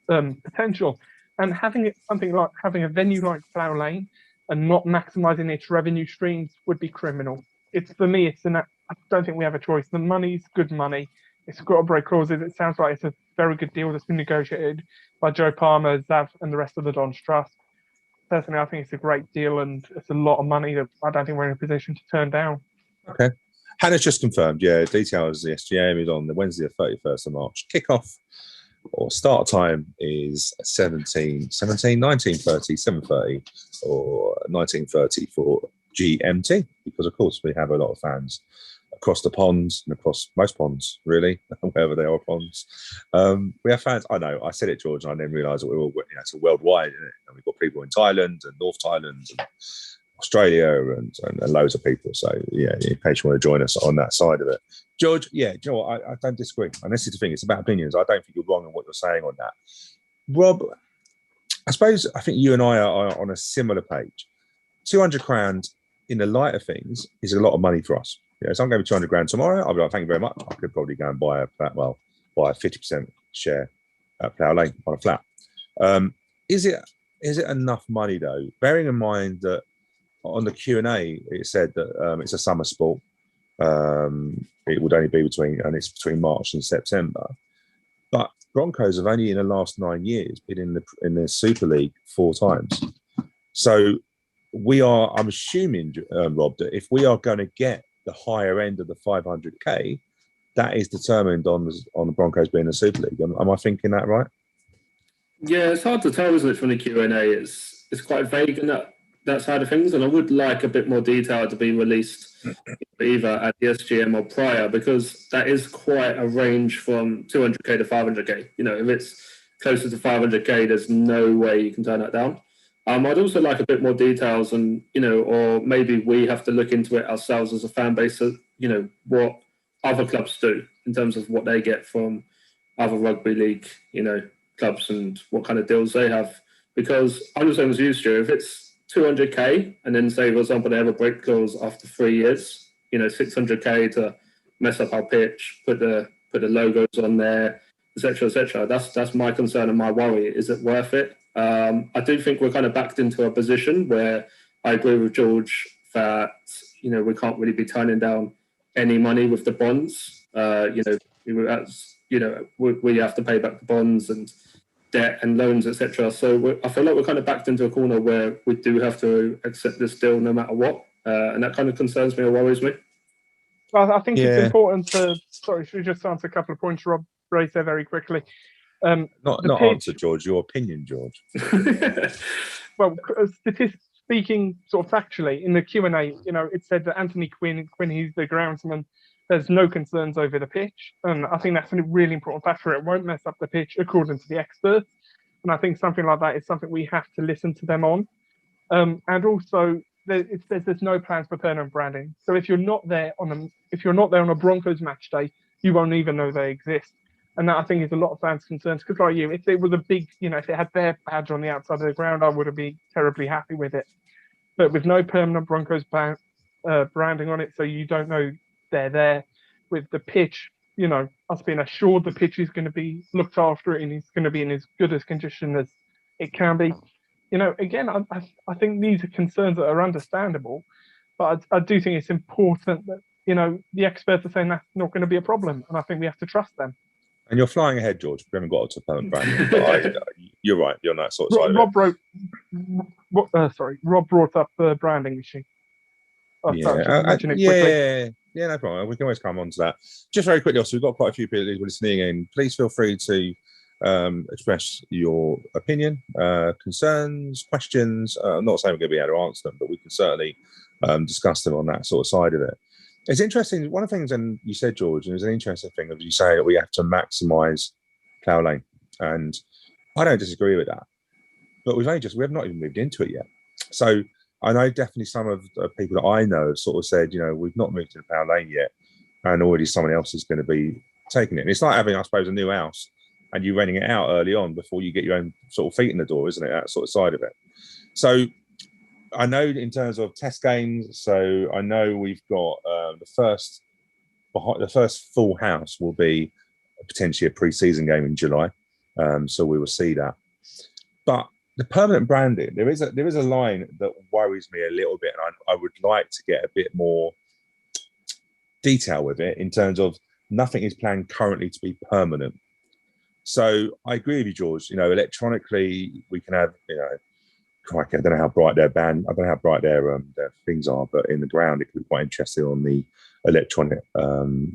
potential. And having a venue like Plough Lane and not maximising its revenue streams would be criminal. I don't think we have a choice. The money's good money. It's got to break clauses. It sounds like it's a very good deal that's been negotiated by Joe Palmer, Zav, and the rest of the Dons Trust. Personally, I think it's a great deal, and it's a lot of money that I don't think we're in a position to turn down. Okay. Hannah's just confirmed, details, the SGM is on the Wednesday, the 31st of March. Kickoff or start time is 7:30 or 19:30 for GMT, because of course we have a lot of fans across the ponds and across most ponds, really, wherever they are ponds. We have fans. I know, I said it, George, and I didn't realise that we were all, it's worldwide, isn't it? And we've got people in Thailand and North Thailand and Australia and loads of people. So, in case you want to join us on that side of it. George, I don't disagree. And this is the thing, it's about opinions. I don't think you're wrong in what you're saying on that. Rob, I suppose I think you and I are on a similar page. 200 grand in the light of things is a lot of money for us. Yeah, so I'm going to 200 grand tomorrow. I'll be like, thank you very much. I could probably go and buy a 50% share at Plough Lane on a flat. Is it enough money though? Bearing in mind that on the Q&A it said that it's a summer sport. It would only be between March and September. But Broncos have only in the last 9 years been in the Super League 4 times. So I'm assuming, Rob, that if we are going to get the higher end of the 500k, that is determined on the Broncos being in the Super League. Am I thinking that right? Yeah, it's hard to tell, isn't it, from the Q&A? It's quite vague in that side of things, and I would like a bit more detail to be released either at the SGM or prior, because that is quite a range from 200k to 500k. You know, if it's closer to 500k, there's no way you can turn that down. I'd also like a bit more details, and or maybe we have to look into it ourselves as a fan base. So, what other clubs do in terms of what they get from other rugby league, clubs, and what kind of deals they have. Because I'm the same as you, Stu. If it's 200k, and then say, for example, they have a break clause after 3 years, 600k to mess up our pitch, put the logos on there, etc., etc. That's my concern and my worry. Is it worth it? I do think we're kind of backed into a position where I agree with George that we can't really be turning down any money with the bonds. We have to pay back the bonds and debt and loans, etc. So I feel like we're kind of backed into a corner where we do have to accept this deal no matter what, and that kind of concerns me or worries me. Well, I think it's important to. Sorry, should we just answer a couple of points Rob raised there very quickly? Not answer, George. Your opinion, George. Well, speaking sort of factually in the Q&A, it said that Anthony Quinn, who's the groundsman, there's no concerns over the pitch, and I think that's a really important factor. It won't mess up the pitch according to the experts, and I think something like that is something we have to listen to them on. And also, it says there's no plans for permanent branding. So if you're not there on a Broncos match day, you won't even know they exist. And that, I think, is a lot of fans' concerns. Because like you, if it was a big, if it had their badge on the outside of the ground, I would be terribly happy with it. But with no permanent Broncos branding on it, so you don't know they're there, with the pitch, us being assured the pitch is going to be looked after and it's going to be in as good as condition as it can be. Again, I think these are concerns that are understandable, but I do think it's important that, the experts are saying that's not going to be a problem, and I think we have to trust them. And you're flying ahead, George. We haven't got to permanent branding. You're right. You're on that sort of side of it. Rob brought up the branding issue. Yeah, no problem. We can always come on to that. Just very quickly, also, we've got quite a few people who are listening in. Please feel free to express your opinion, concerns, questions. I'm not saying we're going to be able to answer them, but we can certainly discuss them on that sort of side of it. It's interesting. One of the things, and you said, George, and it's an interesting thing that you say that we have to maximise Plough Lane, and I don't disagree with that. But we have not even moved into it yet. So I know definitely some of the people that I know have sort of said, we've not moved to the Plough Lane yet, and already someone else is going to be taking it. And it's like having, I suppose, a new house and you renting it out early on before you get your own sort of feet in the door, isn't it? That sort of side of it. So I know in terms of test games, so I know we've got the first full house will be potentially a pre-season game in July. So we will see that. But the permanent branding, there is a line that worries me a little bit, and I would like to get a bit more detail with it in terms of nothing is planned currently to be permanent. So I agree with you, George. Electronically we can have, I don't know how bright their things are, but in the ground it could be quite interesting on the electronic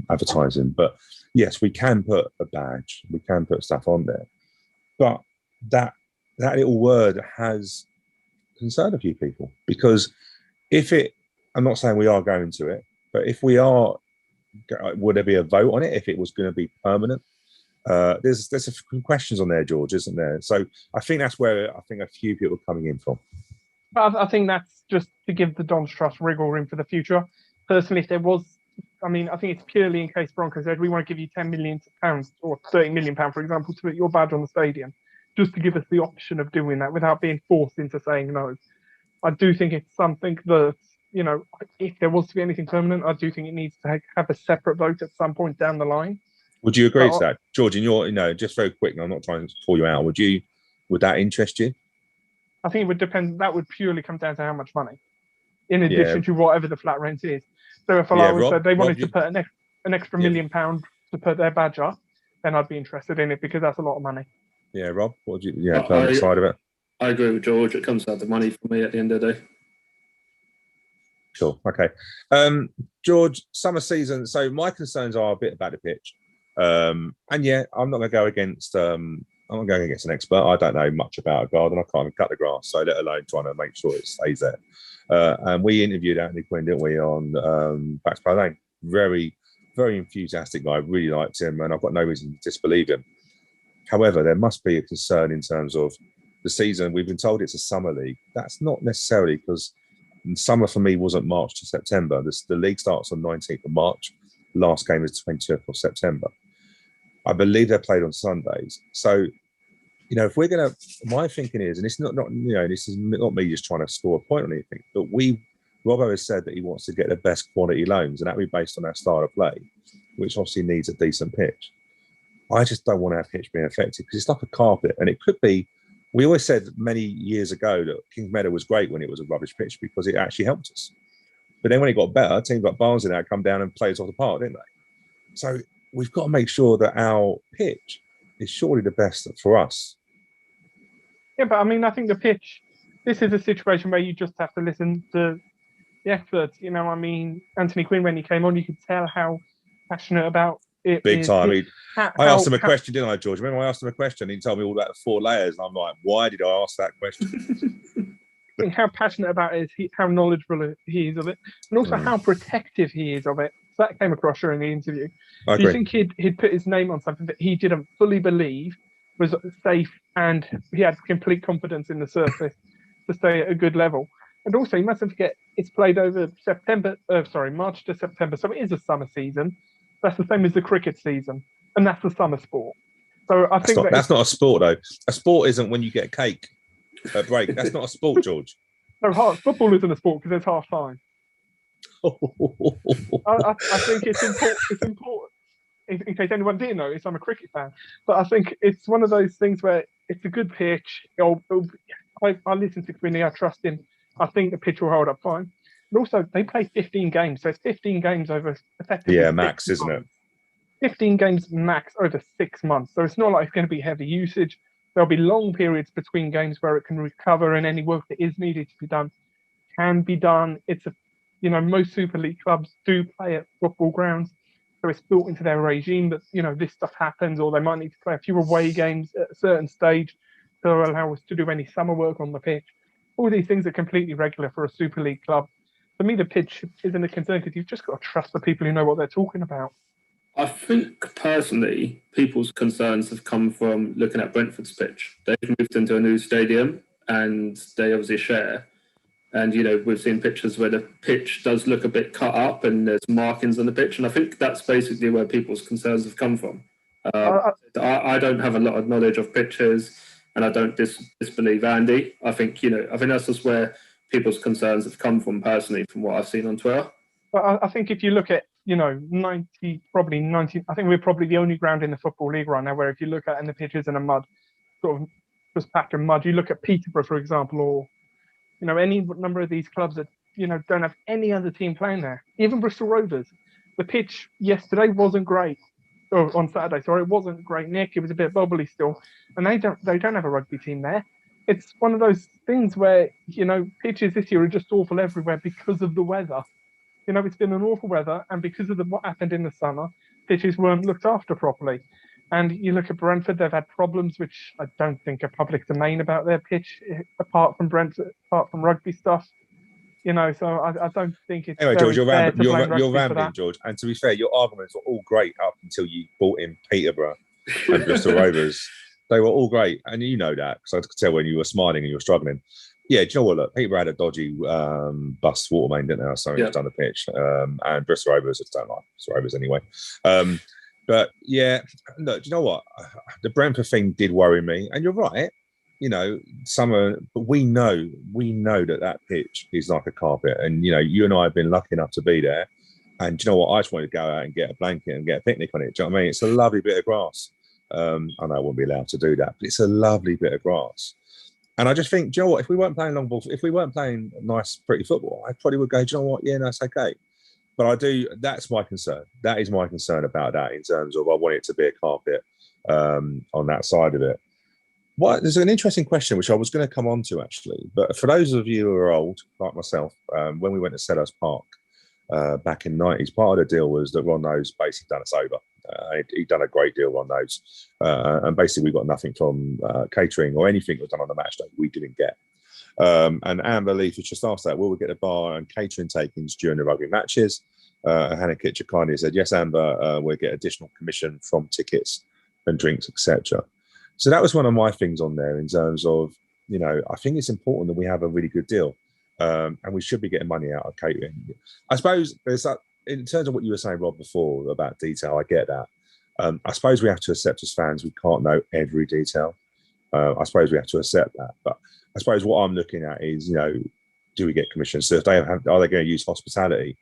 advertising. But yes, we can put a badge, we can put stuff on there, but that little word has concerned a few people, because I'm not saying we are going to it, but if we are, would there be a vote on it if it was going to be permanent? There's a few questions on there, George, isn't there? So I think that's where I think a few people are coming in from. I think that's just to give the Don's Trust wriggle room for the future. Personally, if there was, I think it's purely in case Broncos said we want to give you £10 million or £30 million, for example, to put your badge on the stadium. just to give us the option of doing that without being forced into saying no. I do think it's something that, if there was to be anything permanent, I do think it needs to have a separate vote at some point down the line. Would you agree to that, George? In your, just very quick, and I'm not trying to pull you out. Would that interest you? I think it would depend. That would purely come down to how much money, in addition to whatever the flat rent is. So if said they wanted to put an extra £1 million to put their badge up, then I'd be interested in it because that's a lot of money. Yeah, Rob, what would you? Permanent side of it. I agree with George. It comes down to money for me at the end of the day. Sure. Okay. George, summer season. So my concerns are a bit about the pitch. And I'm not going to go against. I'm not going against an expert. I don't know much about a garden. I can't even cut the grass, so let alone trying to make sure it stays there. And we interviewed Anthony Quinn, didn't we, on Baxter Lane? Very, very enthusiastic guy. I really liked him, and I've got no reason to disbelieve him. However, there must be a concern in terms of the season. We've been told it's a summer league. That's not necessarily, because summer for me wasn't March to September. The league starts on 19th of March. Last game is 20th of September. I believe they're played on Sundays. So, if we're going to, my thinking is, and it's not this is not me just trying to score a point on anything, but Robbo has said that he wants to get the best quality loans, and that will be based on our style of play, which obviously needs a decent pitch. I just don't want our pitch being affected because it's like a carpet, and it could be. We always said many years ago that Kings Meadow was great when it was a rubbish pitch because it actually helped us. But then when it got better, teams like Barnsley now come down and play us off the park, didn't they? So we've got to make sure that our pitch is surely the best for us. Yeah, but I think the pitch, this is a situation where you just have to listen to the experts. Anthony Quinn, when he came on, you could tell how passionate about it. Big time. I asked him a question, didn't I, George? Remember I asked him a question and he told me all about the 4 layers. And I'm like, why did I ask that question? I think how passionate about it is, how knowledgeable he is of it, and also how protective he is of it. So that came across during the interview. Do you think he'd put his name on something that he didn't fully believe was safe, and he had complete confidence in the surface to stay at a good level? And also, you mustn't forget, it's played over March to September, so it is a summer season. That's the same as the cricket season, and that's the summer sport. So I think that's not a sport, though. A sport isn't when you get cake at break. That's not a sport, George. No, football isn't a sport because there's half time. I think it's important. In case anyone didn't notice, I'm a cricket fan, but I think it's one of those things where it's a good pitch. I listen to Quinny. I trust him. I think the pitch will hold up fine. And also, they play 15 games, so it's 15 games over effectively max, isn't it? 15 games max over 6 months. So it's not like it's going to be heavy usage. There'll be long periods between games where it can recover, and any work that is needed to be done can be done. It's most Super League clubs do play at football grounds, so it's built into their regime that this stuff happens, or they might need to play a few away games at a certain stage to allow us to do any summer work on the pitch. All these things are completely regular for a Super League club. For me, the pitch isn't a concern because you've just got to trust the people who know what they're talking about. I think personally, people's concerns have come from looking at Brentford's pitch. They've moved into a new stadium and they obviously share. And, we've seen pictures where the pitch does look a bit cut up and there's markings on the pitch. And I think that's basically where people's concerns have come from. I don't have a lot of knowledge of pitches and I don't disbelieve Andy. I think that's just where people's concerns have come from personally, from what I've seen on Twitter. But I think if you look at, 90, I think we're probably the only ground in the Football League right now where if you look at and the pitches in a mud, sort of just patch of mud, you look at Peterborough, for example, or, any number of these clubs that, don't have any other team playing there. Even Bristol Rovers. The pitch yesterday wasn't great. Or on Saturday, sorry, it wasn't great, Nick. It was a bit bubbly still. And they don't have a rugby team there. It's one of those things where, pitches this year are just awful everywhere because of the weather. It's been an awful weather, and because of what happened in the summer, pitches weren't looked after properly. And you look at Brentford, they've had problems which I don't think are public domain about their pitch, apart from rugby stuff. So I don't think it's anyway, George, you're rambling, George. And to be fair, your arguments were all great up until you brought in Peterborough and Bristol Rovers. They were all great, and you know that because I could tell when you were smiling and you were struggling. Yeah, do you know what? Look, Peterborough had a dodgy bust water main, didn't they? So it's done the pitch, and Bristol Rovers, I don't like Bristol Rovers anyway. But yeah, look, do you know what? The Brentford thing did worry me, and you're right. You know, but we know that pitch is like a carpet, and you know, you and I have been lucky enough to be there. And do you know what? I just wanted to go out and get a blanket and get a picnic on it. Do you know what I mean? It's a lovely bit of grass. I know I wouldn't be allowed to do that, but it's a lovely bit of grass. And I just think, do you know what? If we weren't playing long ball, if we weren't playing nice, pretty football, I probably would go, do you know what? Yeah, no, it's okay. But I do. That's my concern. That is my concern about that in terms of I want it to be a carpet on that side of it. There's an interesting question which I was going to come on to actually. But for those of you who are old, like myself, when we went to Selhurst Park back in the 90s, part of the deal was that Ron Nose basically done us over. He'd done a great deal, Ron Nose. And basically we got nothing from catering or anything that was done on the match day we didn't get. And Amber Leaf was just asked that, will we get a bar and catering takings during the rugby matches? Hannah Kitcher kindly said, yes, Amber, we'll get additional commission from tickets and drinks, etc. So that was one of my things on there in terms of, you know, I think it's important that we have a really good deal and we should be getting money out of catering. I suppose there's that, in terms of what you were saying, Rob, before about detail, I get that. I suppose we have to accept as fans we can't know every detail. I suppose we have to accept that. But I suppose what I'm looking at is, you know, do we get commission? So if are they going to use hospitality?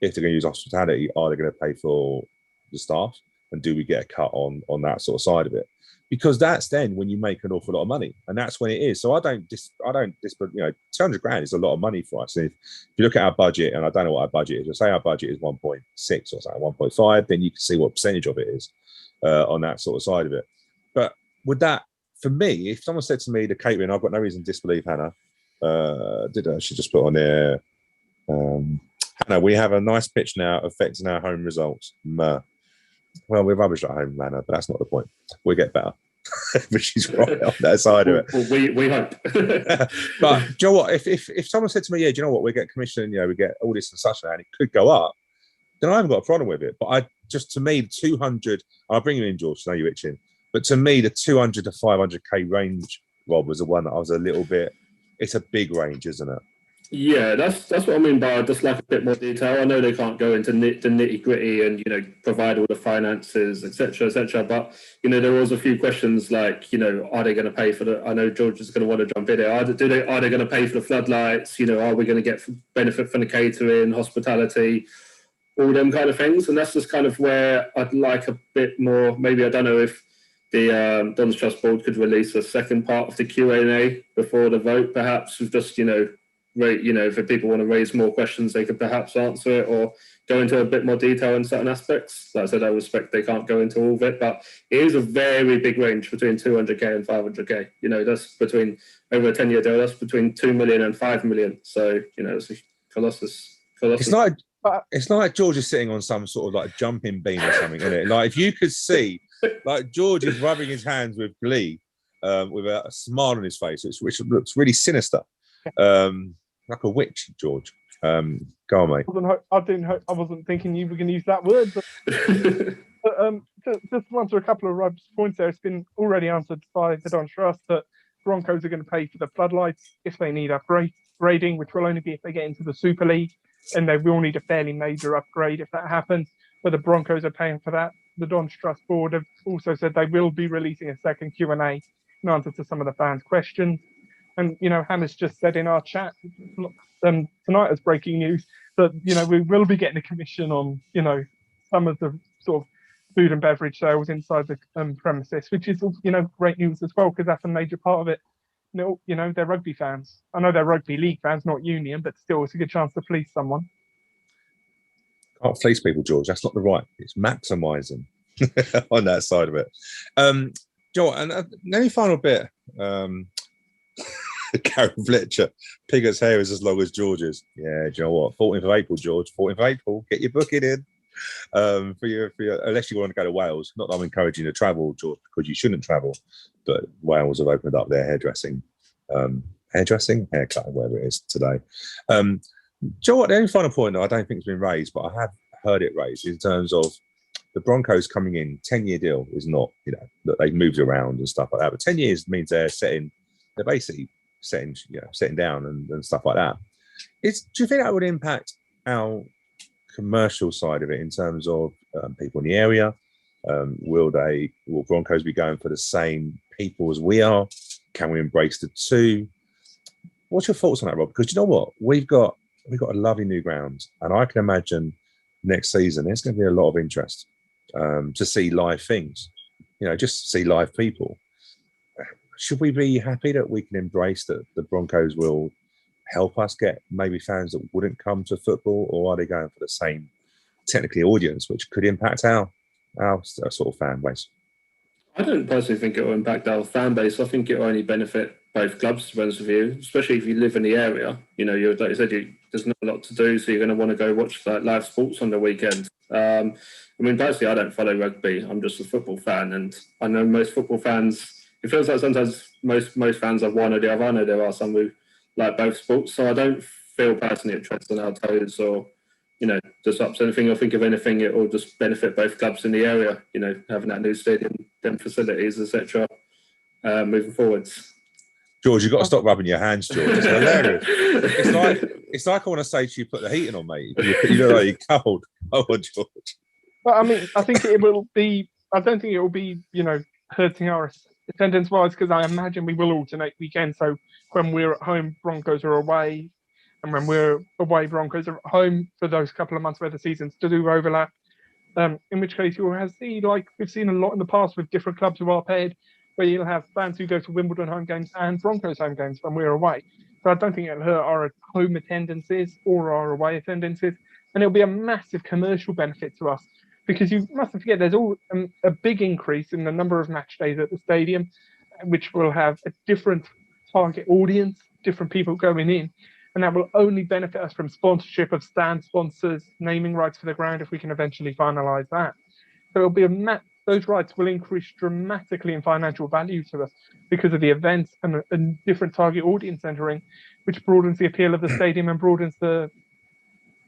If they're going to use hospitality, are they going to pay for the staff? And do we get a cut on that sort of side of it? Because that's then when you make an awful lot of money, and that's when it is. So I don't, you know, 200 grand is a lot of money for us. And if you look at our budget, and I don't know what our budget is, let's say our budget is 1.6 or something, 1.5, then you can see what percentage of it is on that sort of side of it. But with that, for me, if someone said to me the catering, I've got no reason to disbelieve Hannah. She just put on there, Hannah, we have a nice pitch now affecting our home results. Well, we're rubbish at home, Hannah, but that's not the point. We'll get better. But she's right on that side of it. Well, we hope. But do you know what? If someone said to me, yeah, do you know what? We get commission, you know, we get all this and such, and it could go up, then I haven't got a problem with it. But to me, 200, I'll bring you in, George, I know you're itching. But to me, the 200 to 500k range, Rob, was the one that I was a little bit, it's a big range, isn't it? Yeah, that's what I mean by I'd just like a bit more detail. I know they can't go into the nitty gritty and, you know, provide all the finances, etc., etc. But, you know, there was a few questions like, you know, are they going to pay for I know George is going to want to jump in there. Are they going to pay for the floodlights? You know, are we going to get benefit from the catering, hospitality, all them kind of things? And that's just kind of where I'd like a bit more. Maybe I don't know if the Don's Trust Board could release a second part of the Q&A before the vote, perhaps, with just, you know, if people want to raise more questions, they could perhaps answer it or go into a bit more detail in certain aspects. Like I said, I respect they can't go into all of it, but it is a very big range between 200k and 500k. You know, that's between, over a 10-year deal, that's between 2 million and 5 million. So, you know, it's a colossus. It's not like George is sitting on some sort of like jumping beam or something, isn't it? Like if you could see, like George is rubbing his hands with glee, with a smile on his face, which looks really sinister. Like a witch, George. Go on, mate. I wasn't thinking you were going to use that word. But just to answer a couple of Rob's points there, it's been already answered by the Don Trust that Broncos are going to pay for the floodlights if they need upgrading, which will only be if they get into the Super League, and they will need a fairly major upgrade if that happens. But the Broncos are paying for that. The Don Trust Board have also said they will be releasing a second Q&A in answer to some of the fans' questions. And, you know, Hannah's just said in our chat tonight as breaking news that, you know, we will be getting a commission on, you know, some of the sort of food and beverage sales inside the premises, which is, you know, great news as well, because that's a major part of it. You know, they're rugby fans. I know they're rugby league fans, not union, but still it's a good chance to fleece someone. Can't fleece people, George. That's not the right. It's maximising on that side of it. Joel, and any final bit, Karen Fletcher, Pigot's hair is as long as George's. Yeah, do you know what? 14th of April, George. 14th of April. Get your booking in. For your, unless you want to go to Wales. Not that I'm encouraging you to travel, George, because you shouldn't travel. But Wales have opened up their haircutting, whatever it is today. Do you know what? The only final point that I don't think has been raised, but I have heard it raised in terms of the Broncos coming in. 10-year deal is not, you know, that they've moved around and stuff like that. But 10 years means they're basically setting down and stuff like that. Do you think that would impact our commercial side of it in terms of people in the area? Will Broncos be going for the same people as we are? Can we embrace the two? What's your thoughts on that, Rob? Because you know what? We've got a lovely new ground, and I can imagine next season there's going to be a lot of interest to see live things, just see live people. Should we be happy that we can embrace that the Broncos will help us get maybe fans that wouldn't come to football, or are they going for the same technically audience, which could impact our sort of fan base? I don't personally think it will impact our fan base. I think it will only benefit both clubs, to be honest with you, especially if you live in the area. Like you said, there's not a lot to do, so you're going to want to go watch live sports on the weekend. Personally, I don't follow rugby. I'm just a football fan, and I know most football fans, it feels like sometimes most fans have one or the other. I know there are some who like both sports, so I don't feel personally it treads on our toes or disrupts anything. I think if anything, it will just benefit both clubs in the area, having that new stadium, them facilities, etc. Moving forwards. George, you've got to stop rubbing your hands, George. It's hilarious. It's like I want to say to you, put the heating on, mate. You look like you're cold. Oh, George. But I think it will be. I don't think it will be, hurting our attendance-wise, because I imagine we will alternate weekends. So when we're at home, Broncos are away, and when we're away, Broncos are at home for those couple of months where the seasons do overlap. In which case you'll see, like we've seen a lot in the past with different clubs who are paired, where you'll have fans who go to Wimbledon home games and Broncos home games when we're away. So I don't think it'll hurt our home attendances or our away attendances, and it'll be a massive commercial benefit to us, because you mustn't forget there's a big increase in the number of match days at the stadium, which will have a different target audience, different people going in, and that will only benefit us from sponsorship of stand sponsors, naming rights for the ground if we can eventually finalise that. So it'll be those rights will increase dramatically in financial value to us because of the events and a different target audience entering, which broadens the appeal of the stadium and broadens the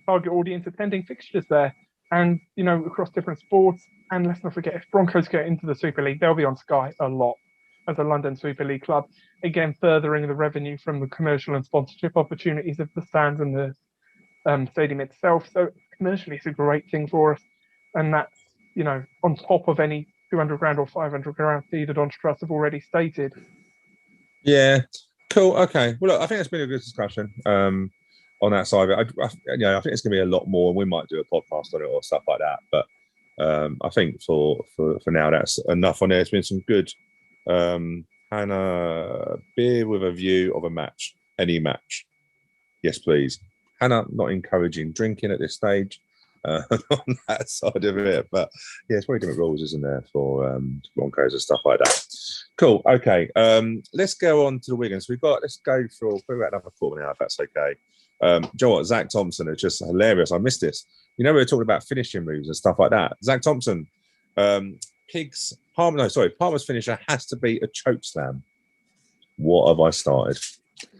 target audience attending fixtures there. And, across different sports. And let's not forget, if Broncos get into the Super League, they'll be on Sky a lot as a London Super League club, again, furthering the revenue from the commercial and sponsorship opportunities of the stands and the stadium itself. So commercially, it's a great thing for us. And that's, on top of any 200 grand or 500 grand fee that Trust have already stated. Yeah, cool. Okay. Well, look, I think it's been a good discussion on that side of it. I think it's going to be a lot more, and we might do a podcast on it or stuff like that. But I think for now, that's enough on there. It's been some good Hannah, beer with a view of a match, any match. Yes, please. Hannah, not encouraging drinking at this stage. On that side of it, but yeah, it's very different rules, isn't there, for Broncos and stuff like that. Cool. Okay, let's go on to the Wiggins. Let's go for about another quarter now, if that's okay. Do you know what? Zach Thompson is just hilarious. I missed this. We were talking about finishing moves and stuff like that. Zach Thompson, Palmer's finisher has to be a choke slam. What have I started?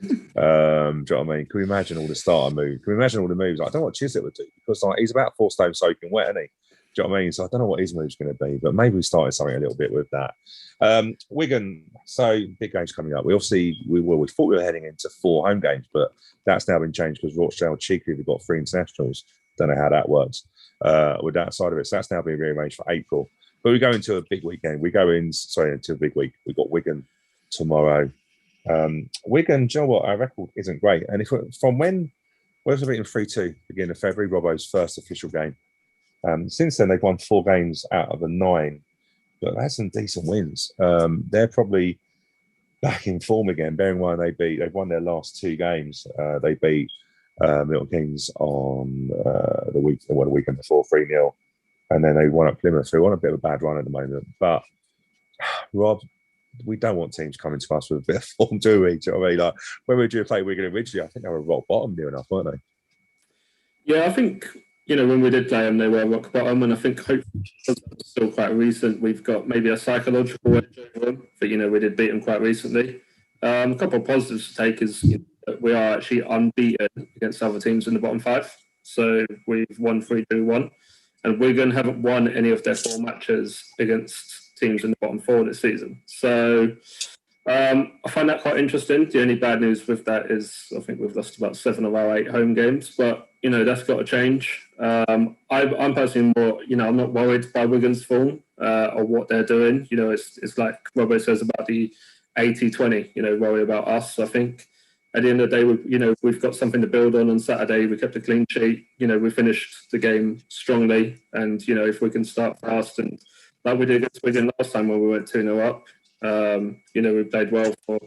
Do you know what I mean? Can we imagine all the starter moves? Can we imagine all the moves? I don't know what Chislett would do, because he's about 4 stone soaking wet, isn't he? Do you know what I mean? So I don't know what his move's going to be, but maybe we started something a little bit with that. Wigan, so big games coming up. We thought we were heading into 4 home games, but that's now been changed because Rochdale cheekily have got 3 internationals. Don't know how that works with that side of it. So that's now been rearranged for April. But we go into a big weekend. Into a big week. We've got Wigan tomorrow. Wigan, do you know what? Our record isn't great. And from when we've beaten 3-2 beginning of February, Robbo's first official game. Since then, they've won 4 games out of the 9, but they've had some decent wins. They're probably back in form again. Bearing in mind they've won their last 2 games. They beat Milton Keynes on the weekend before 3-0, and then they won at Plymouth, who on a bit of a bad run at the moment. But Rob, we don't want teams coming to us with a bit of form, do we? Do you know what I mean? Like when we do play Wigan originally, I think they were rock bottom near enough, weren't they? Yeah, I think when we did play them, they were rock bottom, and I think hopefully it's still quite recent. We've got maybe a psychological edge over them, but we did beat them quite recently. A couple of positives to take is that we are actually unbeaten against other teams in the bottom 5. So we've won 3-2-1, and Wigan haven't won any of their 4 matches against teams in the bottom 4 this season. So I find that quite interesting. The only bad news with that is I think we've lost about 7 of our 8 home games, but that's got to change. I'm personally more, I'm not worried by Wigan's form or what they're doing. It's like Robbo says about the 80-20, worry about us. I think at the end of the day, we've got something to build on Saturday. We kept a clean sheet. We finished the game strongly. And, if we can start fast and like we did against Wigan last time when we went 2-0 up, we played well for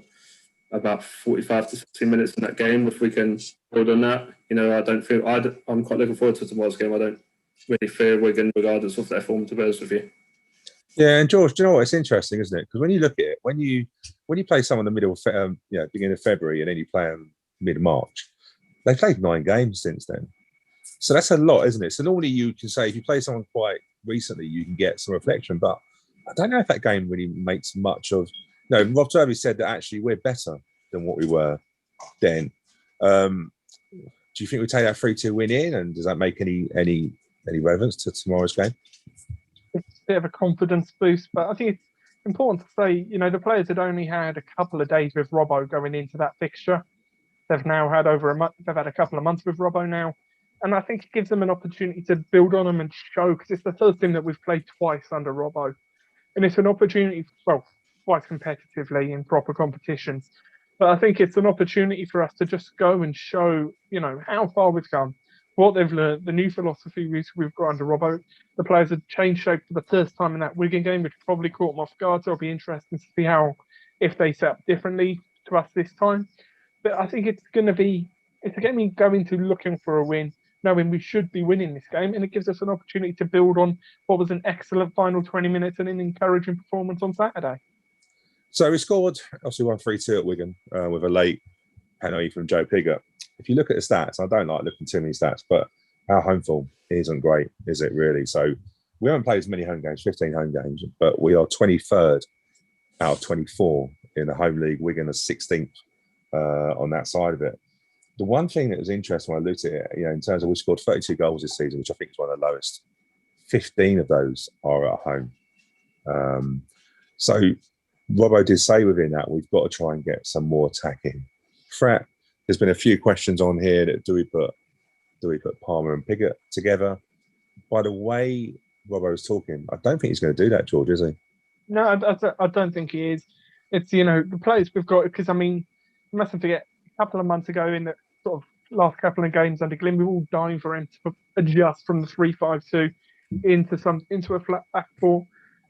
about 45 to 60 minutes in that game. If we can build on that, I'm quite looking forward to tomorrow's game. I don't really fear Wigan regardless of their form, to be honest with you. Yeah, and George, do you know what? It's interesting, isn't it? Because when you look at it, when you play someone in the middle of beginning of February, and then you play them mid-March, they've played 9 games since then. So that's a lot, isn't it? So normally you can say if you play someone quite recently, you can get some reflection. But I don't know if that game really makes much of. No, Rob Turvey said that actually we're better than what we were then. Do you think we take that 3-2 win in, and does that make any relevance to tomorrow's game? It's a bit of a confidence boost, but I think it's important to say, the players had only had a couple of days with Robbo going into that fixture. They've now had over a month. They've had a couple of months with Robbo now, and I think it gives them an opportunity to build on them and show, because it's the first time that we've played twice under Robbo, and it's an opportunity. Well, twice competitively in proper competitions, but I think it's an opportunity for us to just go and show, how far we've come, what they've learned, the new philosophy we've got under Robbo. The players have changed shape for the first time in that Wigan game, which probably caught them off guard. So it'll be interesting to see if they set up differently to us this time. But I think it's a game going to looking for a win, knowing we should be winning this game, and it gives us an opportunity to build on what was an excellent final 20 minutes and an encouraging performance on Saturday. So we scored, obviously, 1-3-2 at Wigan with a late penalty from Joe Pigott. If you look at the stats, I don't like looking too many stats, but our home form isn't great, is it really? So we haven't played as many home games, 15 home games, but we are 23rd out of 24 in the home league. Wigan is 16th on that side of it. The one thing that was interesting when I looked at it, in terms of we scored 32 goals this season, which I think is one of the lowest. 15 of those are at home. So Robbo did say within that we've got to try and get some more attacking. Frat, there's been a few questions on here that do we put Palmer and Pigott together? By the way Robbo was talking, I don't think he's going to do that, George, is he? No, I don't think he is. It's, the players we've got, because, you mustn't forget, a couple of months ago in the sort of last couple of games under Glyn, we were all dying for him to adjust from the 3-5-2 into a flat back four.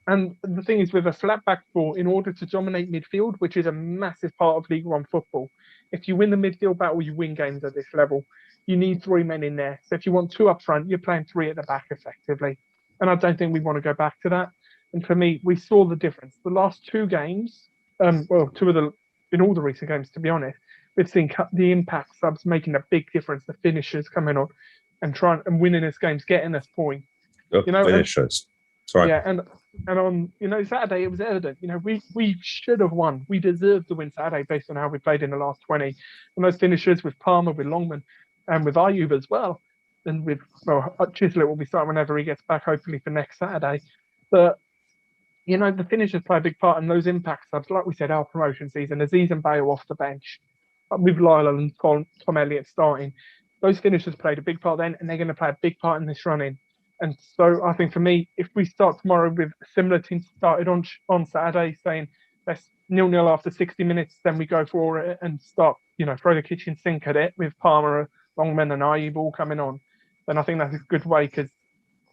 And the thing is, with a flat back four, in order to dominate midfield, which is a massive part of League One football, if you win the midfield battle, you win games at this level. You need 3 men in there. So if you want 2 up front, you're playing 3 at the back effectively. And I don't think we want to go back to that. And for me, we saw the difference. The last 2 games, in all the recent games, to be honest, we've seen the impact subs making a big difference. The finishers coming on and trying and winning us games, getting us points. Finishers. Sorry. Yeah, and on Saturday it was evident. We should have won. We deserved to win Saturday based on how we played in the last 20. And those finishers with Palmer, with Longman, and with Ayub as well. And with Chislett will be starting whenever he gets back, hopefully for next Saturday. But the finishers play a big part in those impact subs. Like we said, our promotion season, Aziz and Bale off the bench, with Lyle and Tom Elliott starting. Those finishers played a big part then, and they're going to play a big part in this run-in. And so I think for me, if we start tomorrow with a similar team started on Saturday, saying let's 0-0 after 60 minutes, then we go for it and start, throw the kitchen sink at it with Palmer, Longman and Ayub all coming on, then I think that's a good way, because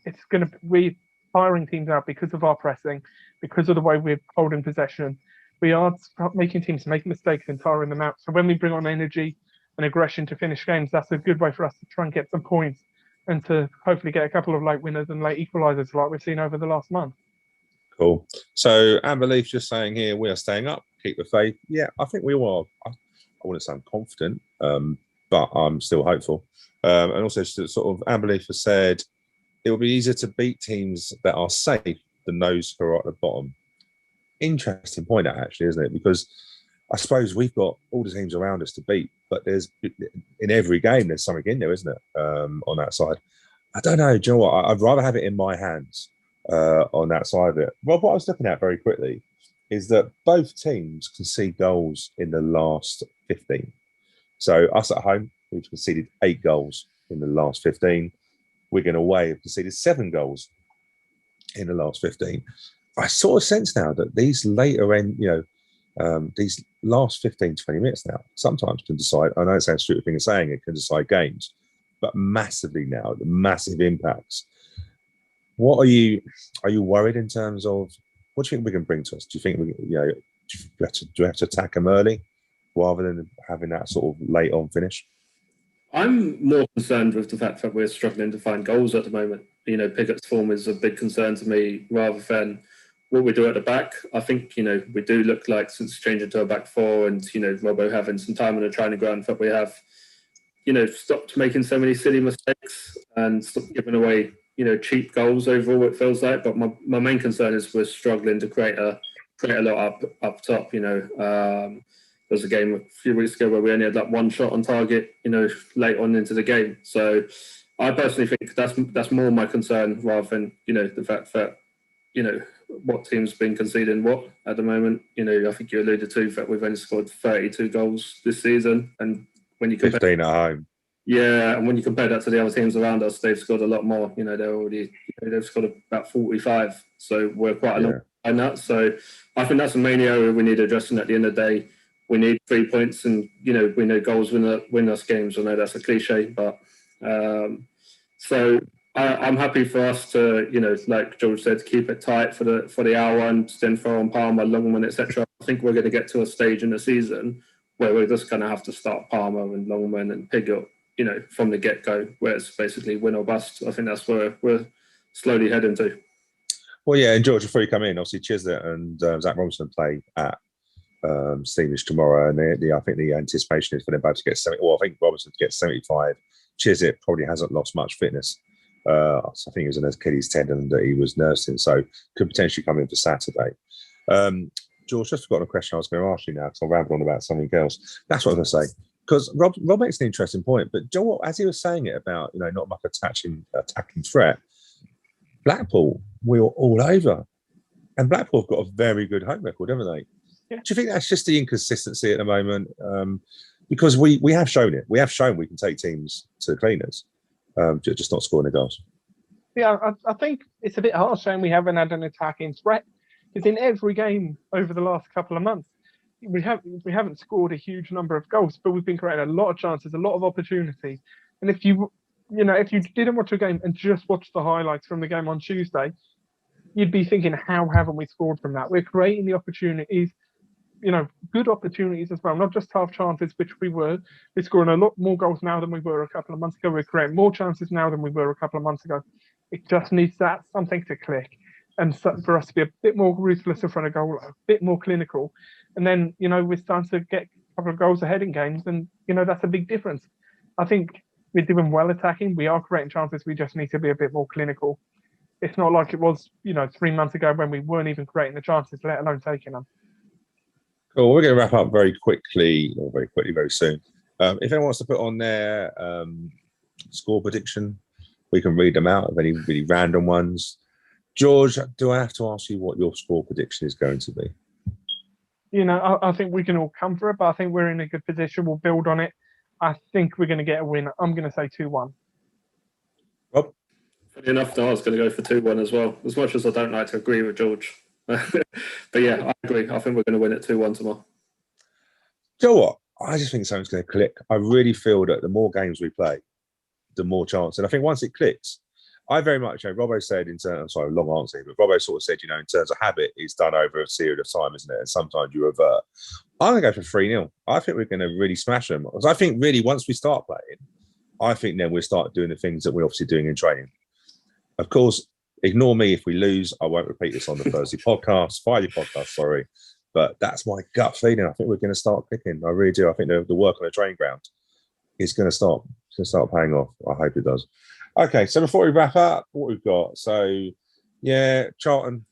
it's going to be tiring teams out because of our pressing, because of the way we're holding possession. We are making teams make mistakes and tiring them out. So when we bring on energy and aggression to finish games, that's a good way for us to try and get some points and to hopefully get a couple of late winners and late equalisers like we've seen over the last month. Cool. So Amber Leaf just saying here, we are staying up, keep the faith. Yeah, I think we will. I wouldn't sound confident, but I'm still hopeful. And also sort of Amber Leaf has said it will be easier to beat teams that are safe than those who are at the bottom. Interesting point, actually, isn't it? Because I suppose we've got all the teams around us to beat, but there's in every game there's something in there, isn't it? On that side, I don't know. Do you know what? I'd rather have it in my hands on that side of it. Well, what I was looking at very quickly is that both teams concede goals in the last 15. So us at home, we've conceded 8 goals in the last 15. Wigan away have conceded 7 goals in the last 15. I sort of sense now that these later end, these last 15, 20 minutes now sometimes can decide. I know it sounds stupid thing of saying it can decide games, but massively now, the massive impacts. What are you worried in terms of what do you think we can bring to us? Do you think do we have to attack them early rather than having that sort of late on finish? I'm more concerned with the fact that we're struggling to find goals at the moment. Pickett's form is a big concern to me rather than what we do at the back. I think, we do look like since changing to a back four and, Robbo having some time on the training ground that we have, stopped making so many silly mistakes and stopped giving away, cheap goals overall, it feels like. But my main concern is we're struggling to create a lot up top, There was a game a few weeks ago where we only had like one shot on target, late on into the game. So I personally think that's more my concern rather than, the fact that, what team's been conceding what at the moment. I think you alluded to that we've only scored 32 goals this season. And when you compare 15 at home. Yeah, and when you compare that to the other teams around us, they've scored a lot more. They've scored about 45. So we're quite a long behind that. So I think that's the main area we need addressing at the end of the day. We need 3 points and, we know goals win us games. I know that's a cliche, but so I'm happy for us to, like George said, to keep it tight for the hour and then throw on Palmer, Longman, etc. I think we're going to get to a stage in the season where we're just going to have to start Palmer and Longman and Pigott, from the get-go, where it's basically win or bust. I think that's where we're slowly heading to. Well, yeah, and George, before you come in, obviously Chislett and Zach Robinson play at Stevenage tomorrow, and I think the anticipation is for them both to get 70. Well, I think Robinson to get 75. Chislett probably hasn't lost much fitness. I think it was an Achilles tendon that he was nursing, so could potentially come in for Saturday. George, just forgotten a question I was going to ask you now because I'll ramble on about something else. That's what I was going to say. Because Rob makes an interesting point, but Joe, what, as he was saying it about not much attacking threat, Blackpool we were all over, and Blackpool have got a very good home record, haven't they? Yeah. Do you think that's just the inconsistency at the moment? Because we have shown it, we can take teams to the cleaners, just not scoring the goals. Yeah, I think it's a bit harsh saying we haven't had an attacking threat, because in every game over the last couple of months, we haven't scored a huge number of goals, but we've been creating a lot of chances, a lot of opportunities. And if you didn't watch a game and just watched the highlights from the game on Tuesday, you'd be thinking, how haven't we scored from that? We're creating the opportunities, good opportunities as well, not just half chances, which we were. We're scoring a lot more goals now than we were a couple of months ago. We're creating more chances now than we were a couple of months ago. It just needs something to click. And so for us to be a bit more ruthless in front of goal, a bit more clinical. And then, we're starting to get a couple of goals ahead in games. And, that's a big difference. I think we're doing well attacking. We are creating chances. We just need to be a bit more clinical. It's not like it was, 3 months ago when we weren't even creating the chances, let alone taking them. Cool. We're going to wrap up very soon. If anyone wants to put on their score prediction, we can read them out of any really random ones. George, do I have to ask you what your score prediction is going to be? I think we can all come for it, but I think we're in a good position. We'll build on it. I think we're going to get a win. I'm going to say 2-1. Rob? Funny enough, I was going to go for 2-1 as well, as much as I don't like to agree with George. But yeah, I agree. I think we're going to win it 2-1 tomorrow. Do you know what? I just think something's going to click. I really feel that the more games we play, the more chance. And I think once it clicks, I very much, Robbo said long answer, but Robbo sort of said, in terms of habit, it's done over a period of time, isn't it? And sometimes you revert. I'm going to go for 3-0. I think we're going to really smash them. Because I think really once we start playing, I think then we'll start doing the things that we're obviously doing in training. Of course, ignore me if we lose. I won't repeat this on the Thursday podcast, Friday podcast, sorry. But that's my gut feeling. I think we're going to start clicking. I really do. I think the work on the training ground is going to start paying off. I hope it does. Okay, so before we wrap up, what we've got. So, yeah, Charlton,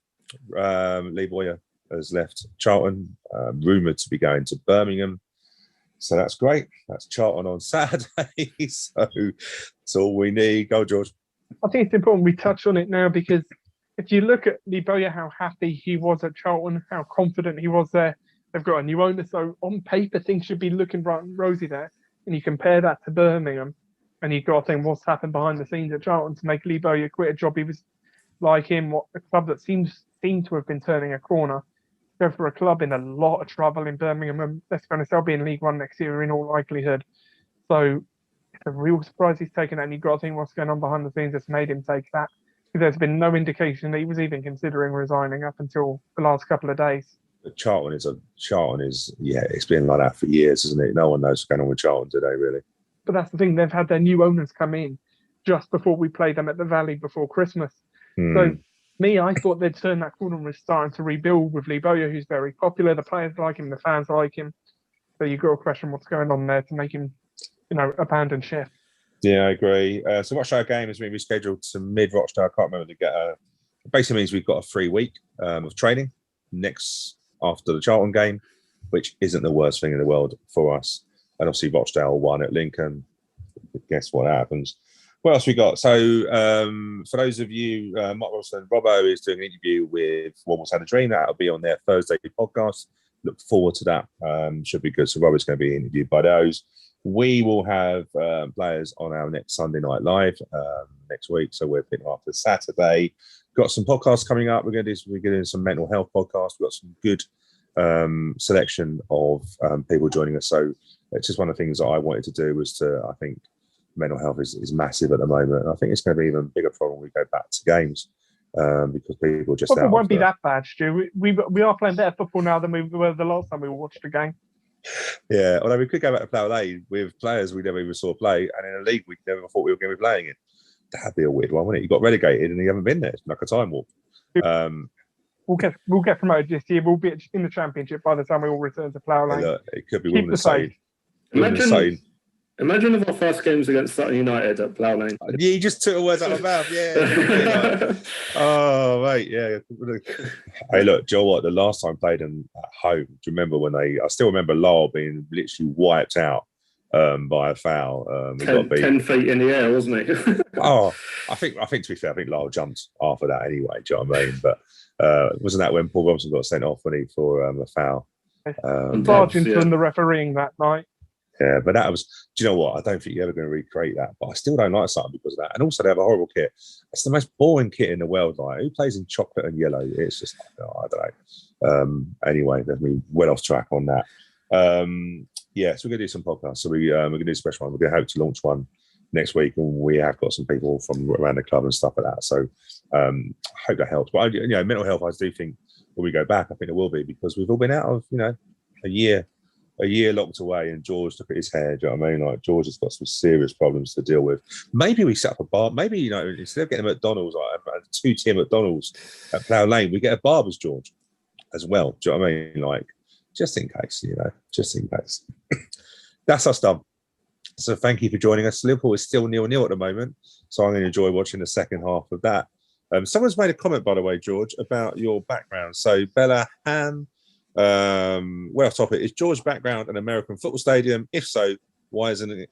Lee Boyer has left Charlton, rumoured to be going to Birmingham. So that's great. That's Charlton on Saturday. So that's all we need. Go, George. I think it's important we touch on it now because if you look at Lee Boyer, how happy he was at Charlton, how confident he was there. They've got a new owner, so on paper things should be looking bright and rosy there. And you compare that to Birmingham, And you've got to think what's happened behind the scenes at Charlton to make Lee Bowyer quit a job he was like him, what a club that seemed to have been turning a corner. Go for a club in a lot of trouble in Birmingham, and let's be honest, they'll be in League One next year in all likelihood. So it's a real surprise he's taken that, and you've got to think what's going on behind the scenes that's made him take that. Because there's been no indication that he was even considering resigning up until the last couple of days. Charlton is it's been like that for years, isn't it? No one knows what's going on with Charlton today, really. But that's the thing, they've had their new owners come in just before we played them at the Valley before Christmas. So I thought they'd turn that corner and was starting to rebuild with Lee Bowyer, who's very popular. The players like him, the fans like him. So you've got to question what's going on there to make him, abandon ship. Yeah, I agree. So Rochdale game has been rescheduled to mid-Rochdale. I can't remember it basically means we've got a free week of training after the Charlton game, which isn't the worst thing in the world for us. And obviously Rochdale won at Lincoln. Guess what happens? What else we got? So for those of you, Mark Wilson and Robbo is doing an interview with One Was Had a Dream. That'll be on their Thursday podcast. Look forward to that. Should be good. So Robbo's going to be interviewed by those. We will have players on our next Sunday Night Live next week. So we're picking after Saturday. Got some podcasts coming up. We're doing some mental health podcasts. We've got some good selection of people joining us. So it's just one of the things that I wanted to do was I think mental health is massive at the moment. And I think it's going to be an even bigger problem when we go back to games because people just it won't be that bad, Stu. We are playing better football now than we were the last time we watched a game. Yeah, although we could go back to Plough Lane with players we never even saw play, and in a league we never thought we were going to be playing in. That'd be a weird one, wouldn't it? You got relegated and you haven't been there. It's like a time warp. We'll get promoted this year. We'll be in the Championship by the time we all return to Plough Lane. Look, it could be Women Insane. Imagine if our first game's against Sutton United at Plough Lane. Yeah, you just took the words out of my mouth. Yeah. Oh, mate, yeah. Hey, look, Joe, what? The last time I played them at home, do you remember when I still remember Lyle being literally wiped out by a foul. 10 feet in the air, wasn't he? I think to be fair, I think Lyle jumped after that anyway. Do you know what I mean? But wasn't that when Paul Robinson got sent off for a foul? Sargent and the refereeing that night. Yeah, but that was, do you know what? I don't think you're ever going to recreate that. But I still don't like something because of that. And also, they have a horrible kit. It's the most boring kit in the world. Like, who plays in chocolate and yellow? It's just, I don't know. Anyway, there's me well off track on that. Yeah, so we're going to do some podcasts. So we're going to do a special one. We're going to hope to launch one next week. And we have got some people from around the club and stuff like that. So I hope that helps. But, mental health, I do think when we go back, I think it will be because we've all been out of, a year locked away, and George, look at his hair. Do you know what I mean? Like, George has got some serious problems to deal with. Maybe we set up a bar. Maybe, instead of getting a McDonald's, like a two-tier McDonald's at Plough Lane, we get a Barber's George as well. Do you know what I mean? Like, just in case, just in case. That's us done. So thank you for joining us. Liverpool is still 0-0 at the moment, so I'm going to enjoy watching the second half of that. Someone's made a comment, by the way, George, about your background. So Bella Han, way off topic, is George's background an American football stadium? If so, why isn't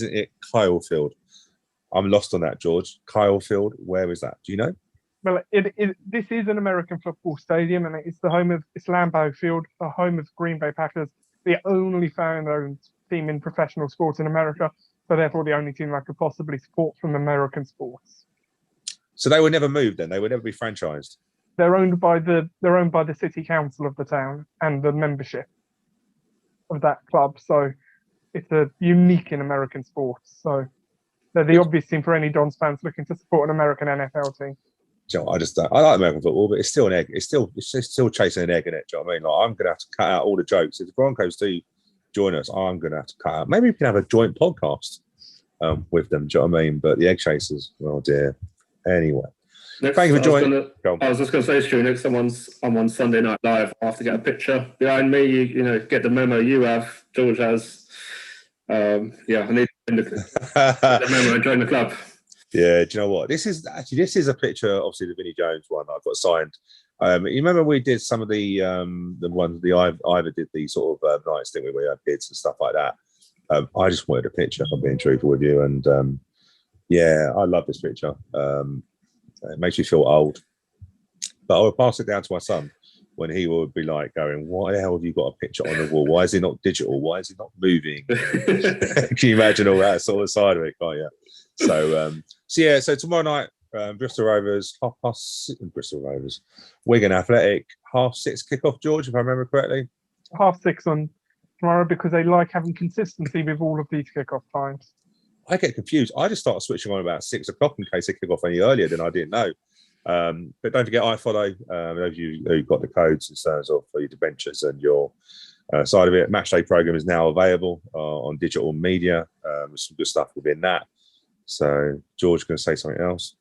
it Kyle Field? I'm lost on that, George. Kyle Field, where is that? Do you know? Well, this is an American football stadium, and it's the home of Lambeau Field, the home of Green Bay Packers, the only fan-owned team in professional sports in America, so therefore the only team I could possibly support from American sports. So they will never move then? They will never be franchised? They're owned by the city council of the town and the membership of that club. So it's a unique in American sports. So they're the obvious team for any Dons fans looking to support an American NFL team. I like American football, but it's still an egg. It's still chasing an egg in it. Do you know what I mean? Like, I'm going to have to cut out all the jokes. If the Broncos do join us, I'm going to have to cut out. Maybe we can have a joint podcast with them. Do you know what I mean? But the egg chasers, well, dear. Anyway. Thank you for joining. I was just going to say, Stu, next time I'm on Sunday Night Live, I have to get a picture behind me. You get the memo you have, George has. I need the memo and join the club. Yeah, do you know what? This is a picture, obviously the Vinnie Jones one I've got signed. You remember we did some of the ones Ivor did these sort of nights, didn't we? We had bids and stuff like that. I just wanted a picture, if I'm being truthful with you, and I love this picture. It makes you feel old, but I'll pass it down to my son. when he would be like going, why the hell have you got a picture on the wall? Why is it not digital? Why is it not moving? Can you imagine all that sort of side of it, can't you? So tomorrow night, Bristol Rovers, Bristol Rovers, Wigan Athletic, 6:30 kickoff, George, if I remember correctly. 6:30 on tomorrow, because they like having consistency with all of these kickoff times. I get confused. I just started switching on about 6 o'clock in case they kick off any earlier than I didn't know. But don't forget, I follow those of you who got the codes in terms of for your debentures and your side of it. Matchday program is now available on digital media with some good stuff within that. So George going to say something else.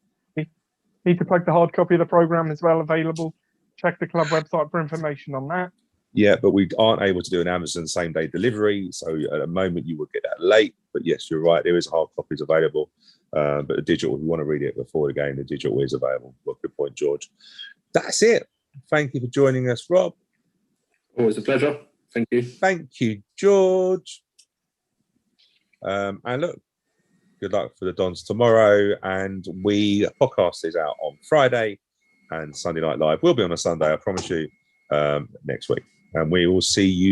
Need to plug the hard copy of the program as well, available. Check the club website for information on that. Yeah, but we aren't able to do an Amazon same day delivery. So at the moment you will get that late. But yes, you're right. There is hard copies available. But the digital, if you want to read it before the game, the digital is available. Well, good point, George. That's it. Thank you for joining us, Rob. Always a pleasure. Thank you. Thank you, George. And look, good luck for the Dons tomorrow. And podcast is out on Friday, and Sunday Night Live will be on a Sunday, I promise you, next week. And we will see you